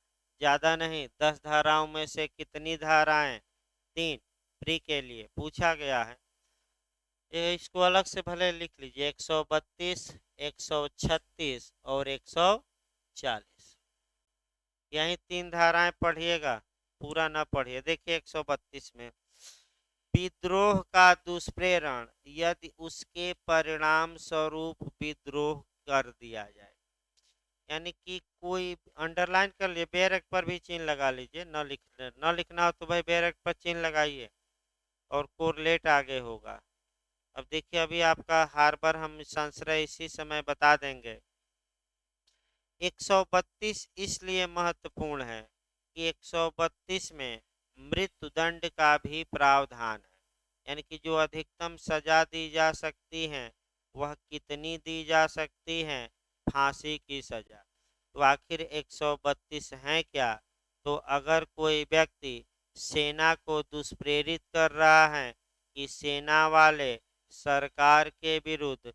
ज़्यादा नहीं। 10 धाराओं में से कितनी धाराएं? 3। प्री के लिए पूछा गया है। ये इसको अलग से भले लिख लीजिए, 132, 136 और 140। यही 3 धाराएं पढ़िएगा, पूरा ना पढ़िए। देखिए 132 में, विद्रोह का दुष्प्रेरण यदि उसके परिणाम स्वरूप विद्रोह कर दिया जाए, यानी कि कोई अंडरलाइन कर लिए, बैरक पर भी चिन्ह लगा लीजिए। न लिखना हो तो भाई बैरक पर चिन्ह लगाइए और कोरिलेट आगे होगा। अब देखिए, अभी आपका हार्बर हम संश्रय इसी समय बता देंगे। 132 इसलिए महत्वपूर्ण है कि 132 में मृत्युदंड का भी प्रावधान है, यानी कि जो अधिकतम सजा दी जा सकती है वह कितनी दी जा सकती है? फांसी की सजा। तो आखिर 132 है क्या? तो अगर कोई व्यक्ति सेना को दुष्प्रेरित कर रहा है कि सेना वाले सरकार के विरुद्ध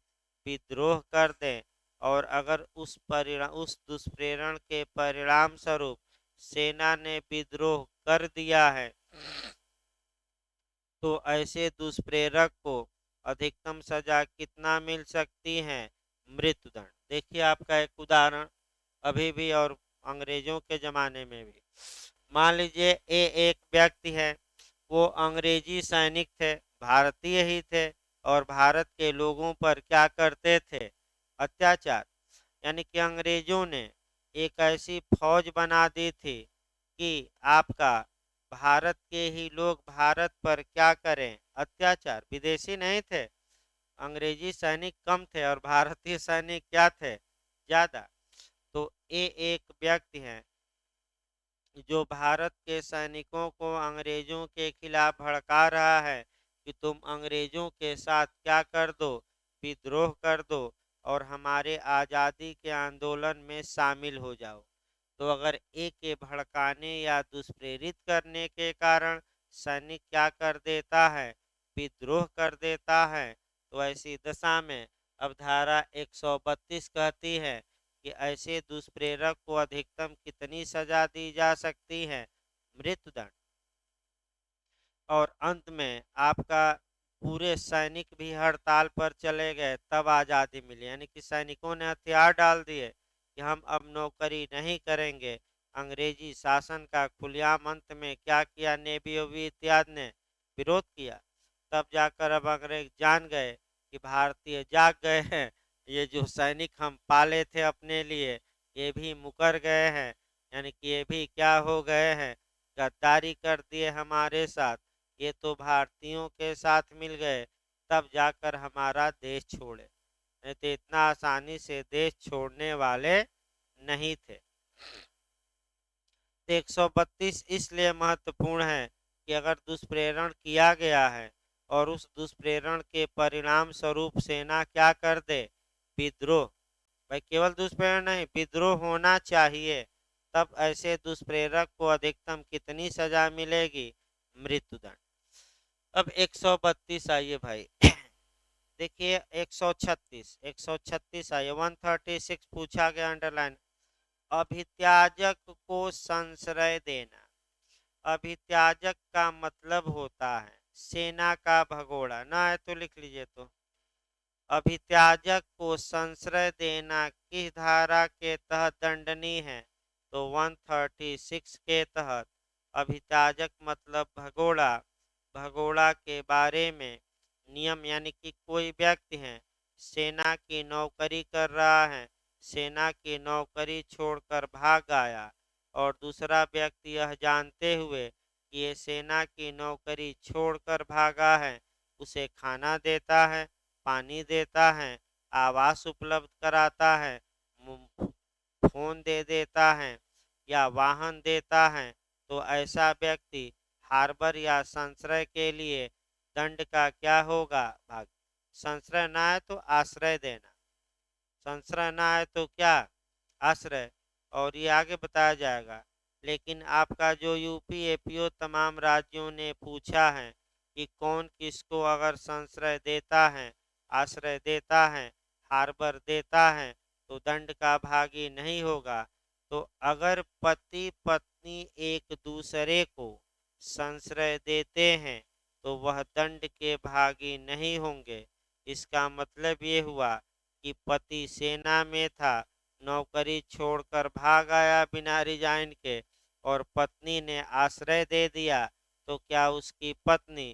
विद्रोह कर दें, और अगर उस दुष्प्रेरण के परिणाम स्वरूप सेना ने विद्रोह कर दिया है, तो ऐसे दुष्प्रेरक को अधिकतम सजा कितना मिल सकती है? मृत्युदंड। देखिए आपका एक उदाहरण अभी भी और अंग्रेजों के जमाने में भी। मान लीजिए ये एक व्यक्ति है, वो अंग्रेजी सैनिक थे, भारतीय ही थे, और भारत के लोगों पर क्या करते थे? अत्याचार। यानी कि अंग्रेजों ने एक ऐसी फौज बना दी थी कि आपका भारत के ही लोग भारत पर क्या करें? अत्याचार। विदेशी नहीं थे, अंग्रेजी सैनिक कम थे और भारतीय सैनिक क्या थे? ज़्यादा। तो ये एक व्यक्ति है जो भारत के सैनिकों को अंग्रेजों के खिलाफ भड़का रहा है कि तुम अंग्रेजों के साथ क्या कर दो? विद्रोह कर दो और हमारे आज़ादी के आंदोलन में शामिल हो जाओ। तो अगर एक के भड़काने या दुष्प्रेरित करने के कारण सैनिक क्या कर देता है? विद्रोह कर देता है, तो ऐसी दशा में अब धारा 132 कहती है कि ऐसे दुष्प्रेरक को अधिकतम कितनी सजा दी जा सकती है? मृत्युदंड। और अंत में आपका पूरे सैनिक भी हड़ताल पर चले गए, तब आज़ादी मिली। यानी कि सैनिकों ने हथियार डाल दिए कि हम अब नौकरी नहीं करेंगे। अंग्रेजी शासन का खुलेआम अंत में क्या किया? नेवी वेवी इत्यादि ने विरोध किया। तब जाकर अब अंग्रेज जान गए कि भारतीय जाग गए हैं, ये जो सैनिक हम पाले थे अपने लिए, ये भी मुकर गए हैं, यानी कि ये भी क्या हो गए हैं? गद्दारी कर दिए हमारे साथ, ये तो भारतीयों के साथ मिल गए, तब जाकर हमारा देश छोड़े, नहीं तो इतना आसानी से देश छोड़ने वाले नहीं थे। 132 इसलिए महत्वपूर्ण है कि अगर दुष्प्रेरण किया गया है और उस दुष्प्रेरण के परिणाम स्वरूप सेना क्या कर दे? विद्रोह। भाई केवल दुष्प्रेरण नहीं, विद्रोह होना चाहिए, तब ऐसे दुष्प्रेरक को अधिकतम कितनी सजा मिलेगी? मृत्युदंड। अब 132 आइए भाई। देखिए 136 आइए, 136 पूछा गया, अंडरलाइन। अभित्याजक को संश्रय देना, अभित्याजक का मतलब होता है सेना का भगोड़ा। ना है तो लिख लीजिए। तो अभित्याजक को संश्रय देना किस धारा के तहत दंडनीय है? तो 136 के तहत। अभित्याजक मतलब भगोड़ा। भगोड़ा के बारे में नियम यानी कि कोई व्यक्ति है, सेना की नौकरी कर रहा है, सेना की नौकरी छोड़कर भाग आया और दूसरा व्यक्ति यह जानते हुए कि ये सेना की नौकरी छोड़कर भागा है, उसे खाना देता है, पानी देता है, आवास उपलब्ध कराता है, फोन दे देता है या वाहन देता है, तो ऐसा व्यक्ति हार्बर या संश्रय के लिए दंड का क्या होगा भाग? संश्रय ना है तो आश्रय देना, संश्रय ना है तो क्या? आश्रय। और ये आगे बताया जाएगा। लेकिन आपका जो यूपी एपीओ तमाम राज्यों ने पूछा है कि कौन किसको अगर संश्रय देता है, आश्रय देता है, हार्बर देता है तो दंड का भागी नहीं होगा। तो अगर पति पत्नी एक दूसरे को संश्रय देते हैं तो वह दंड के भागी नहीं होंगे। इसका मतलब ये हुआ कि पति सेना में था, नौकरी छोड़कर भाग आया बिना रिजाइन के और पत्नी ने आश्रय दे दिया, तो क्या उसकी पत्नी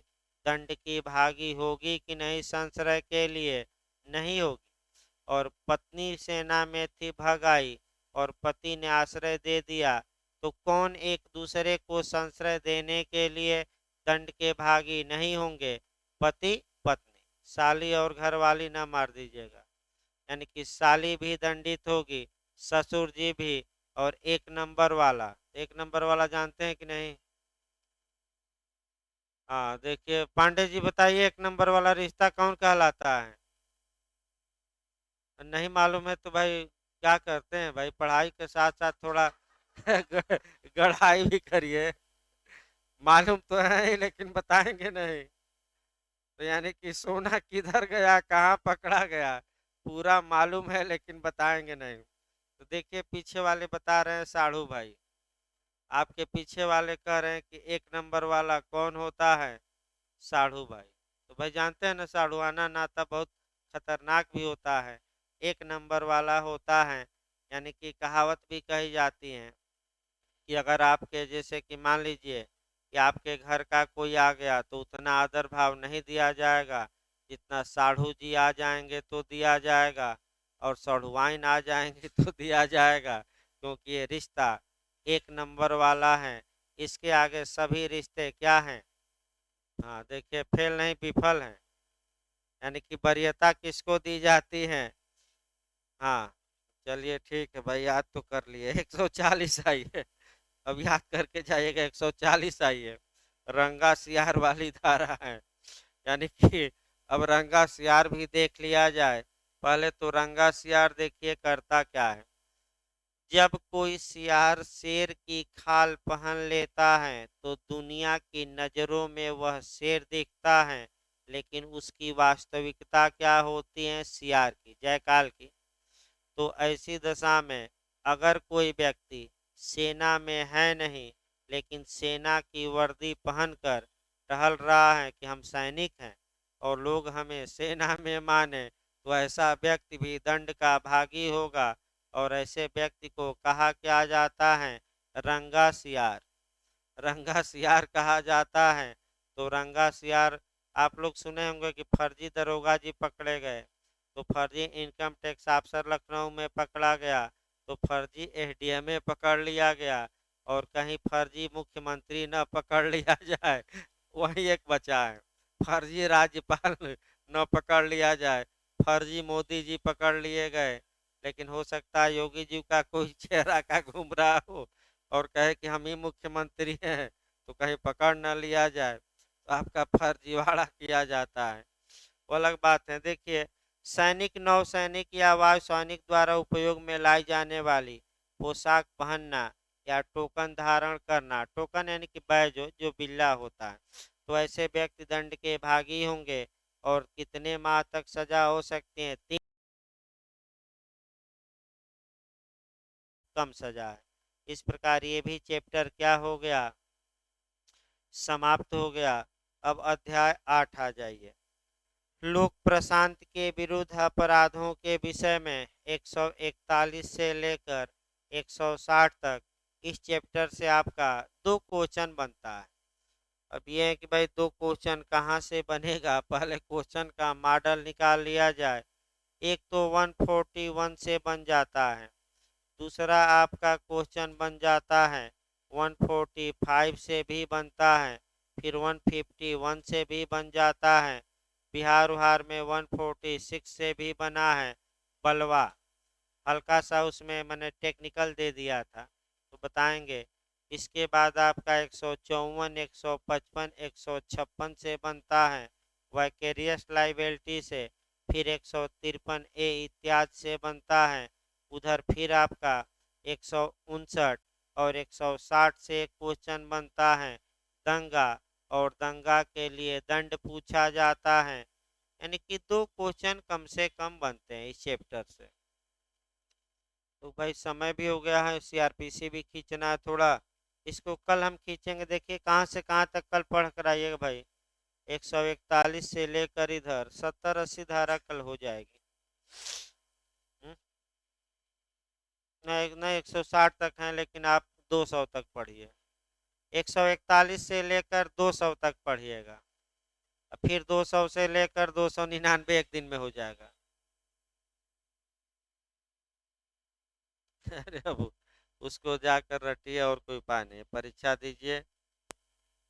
दंड की भागी होगी कि नहीं संश्रय के लिए? नहीं होगी। और पत्नी सेना में थी, भाग आई और पति ने आश्रय दे दिया, तो कौन एक दूसरे को संश्रय देने के लिए दंड के भागी नहीं होंगे? पति पत्नी। साली और घरवाली ना मार दीजिएगा। यानी कि साली भी दंडित होगी, ससुर जी भी, और एक नंबर वाला। एक नंबर वाला जानते हैं कि नहीं? हाँ देखिए पांडे जी, बताइए एक नंबर वाला रिश्ता कौन कहलाता है? नहीं मालूम है तो भाई क्या करते हैं भाई, पढ़ाई के साथ साथ थोड़ा गढ़ाई भी करिए। मालूम तो है ही लेकिन बताएंगे नहीं। तो यानी कि सोना किधर गया, कहाँ पकड़ा गया, पूरा मालूम है लेकिन बताएंगे नहीं। तो देखिए पीछे वाले बता रहे हैं साढ़ू भाई, आपके पीछे वाले कह रहे हैं कि एक नंबर वाला कौन होता है? साढ़ू भाई। तो भाई जानते हैं ना, साढ़ुआना नाता बहुत खतरनाक भी होता है। एक नंबर वाला होता है, यानी कि कहावत भी कही जाती है कि अगर आपके जैसे कि मान लीजिए कि आपके घर का कोई आ गया तो उतना आदर भाव नहीं दिया जाएगा जितना साढ़ू जी आ जाएंगे तो दिया जाएगा, और साढ़ुआइन आ जाएंगे तो दिया जाएगा, क्योंकि ये रिश्ता एक नंबर वाला है। इसके आगे सभी रिश्ते क्या हैं? हाँ देखिए, फेल नहीं विफल हैं। यानी कि वरीयता किसको दी जाती है? हाँ चलिए ठीक है भाई, याद तो कर लिए। 140 आई है, अब याद करके जाइएगा। 140 आई है, रंगा सियार वाली धारा है। यानी कि अब रंगा सियार भी देख लिया जाए। पहले तो रंगा सियार देखिए करता क्या है। जब कोई सियार शेर की खाल पहन लेता है तो दुनिया की नजरों में वह शेर दिखता है, लेकिन उसकी वास्तविकता क्या होती है? सियार की, जयकाल की। तो ऐसी दशा में अगर कोई व्यक्ति सेना में है नहीं, लेकिन सेना की वर्दी पहनकर टहल रहा है कि हम सैनिक हैं और लोग हमें सेना में माने, तो ऐसा व्यक्ति भी दंड का भागी होगा। और ऐसे व्यक्ति को कहा क्या जाता है? रंगा सियार। रंगा सियार कहा जाता है। तो रंगा सियार, आप लोग सुने होंगे कि फर्जी दरोगा जी पकड़े गए, तो फर्जी इनकम टैक्स अफसर लखनऊ में पकड़ा गया, तो फर्जी एसडीएमए पकड़ लिया गया, और कहीं फर्जी मुख्यमंत्री न पकड़ लिया जाए, वही एक बचा है। फर्जी राज्यपाल न पकड़ लिया जाए, फर्जी मोदी जी पकड़ लिए गए, लेकिन हो सकता है योगी जी का कोई चेहरा का घूम रहा हो और कहे कि हम ही मुख्यमंत्री हैं, तो कहीं पकड़ न लिया जाए, तो आपका फर्जीवाड़ा किया जाता है। वो अलग बात है। देखिए, सैनिक, नौसैनिक या वायुसैनिक द्वारा उपयोग में लाई जाने वाली पोशाक पहनना या टोकन धारण करना, टोकन यानी कि बैज जो बिल्ला होता है, तो ऐसे व्यक्ति दंड के भागी होंगे। और कितने माह तक सजा हो सकती है? 3 कम सजा है। इस प्रकार ये भी चैप्टर क्या हो गया? समाप्त हो गया। अब अध्याय 8 आ जाइए। लोक प्रशांत के विरुद्ध अपराधों के विषय में 141 से लेकर 160 तक इस चैप्टर से आपका दो क्वेश्चन बनता है। अब ये है कि भाई दो क्वेश्चन कहाँ से बनेगा, पहले क्वेश्चन का मॉडल निकाल लिया जाए। एक तो 141 से बन जाता है, दूसरा आपका क्वेश्चन बन जाता है 145 से भी बनता है, फिर 151 से भी बन जाता है। बिहार उहार में 146 से भी बना है। बलवा हल्का सा उसमें मैंने टेक्निकल दे दिया था, तो बताएंगे। इसके बाद आपका 154, 155, 156 से बनता है वाइकेरियस लाइबिलिटी से, फिर 153 इत्यादि से बनता है। उधर फिर आपका 159 और 160 से एक क्वेश्चन बनता है दंगा, और दंगा के लिए दंड पूछा जाता है। यानी कि दो क्वेश्चन कम से कम बनते हैं इस चैप्टर से। तो भाई समय भी हो गया है, सीआरपीसी भी खींचना है थोड़ा। इसको कल हम खींचेंगे। देखिए कहाँ से कहाँ तक कल पढ़ कर आइएगा भाई। 141 से लेकर इधर 70-80 धारा कल हो जाएगी। नहीं नहीं, 160 तक है, लेकिन आप 200 तक पढ़िए। 141 से लेकर 200 तक पढ़िएगा, फिर 200 से लेकर 299 एक दिन में हो जाएगा। अरे अब उसको जाकर रटिए, और कोई उपाय नहीं, परीक्षा दीजिए।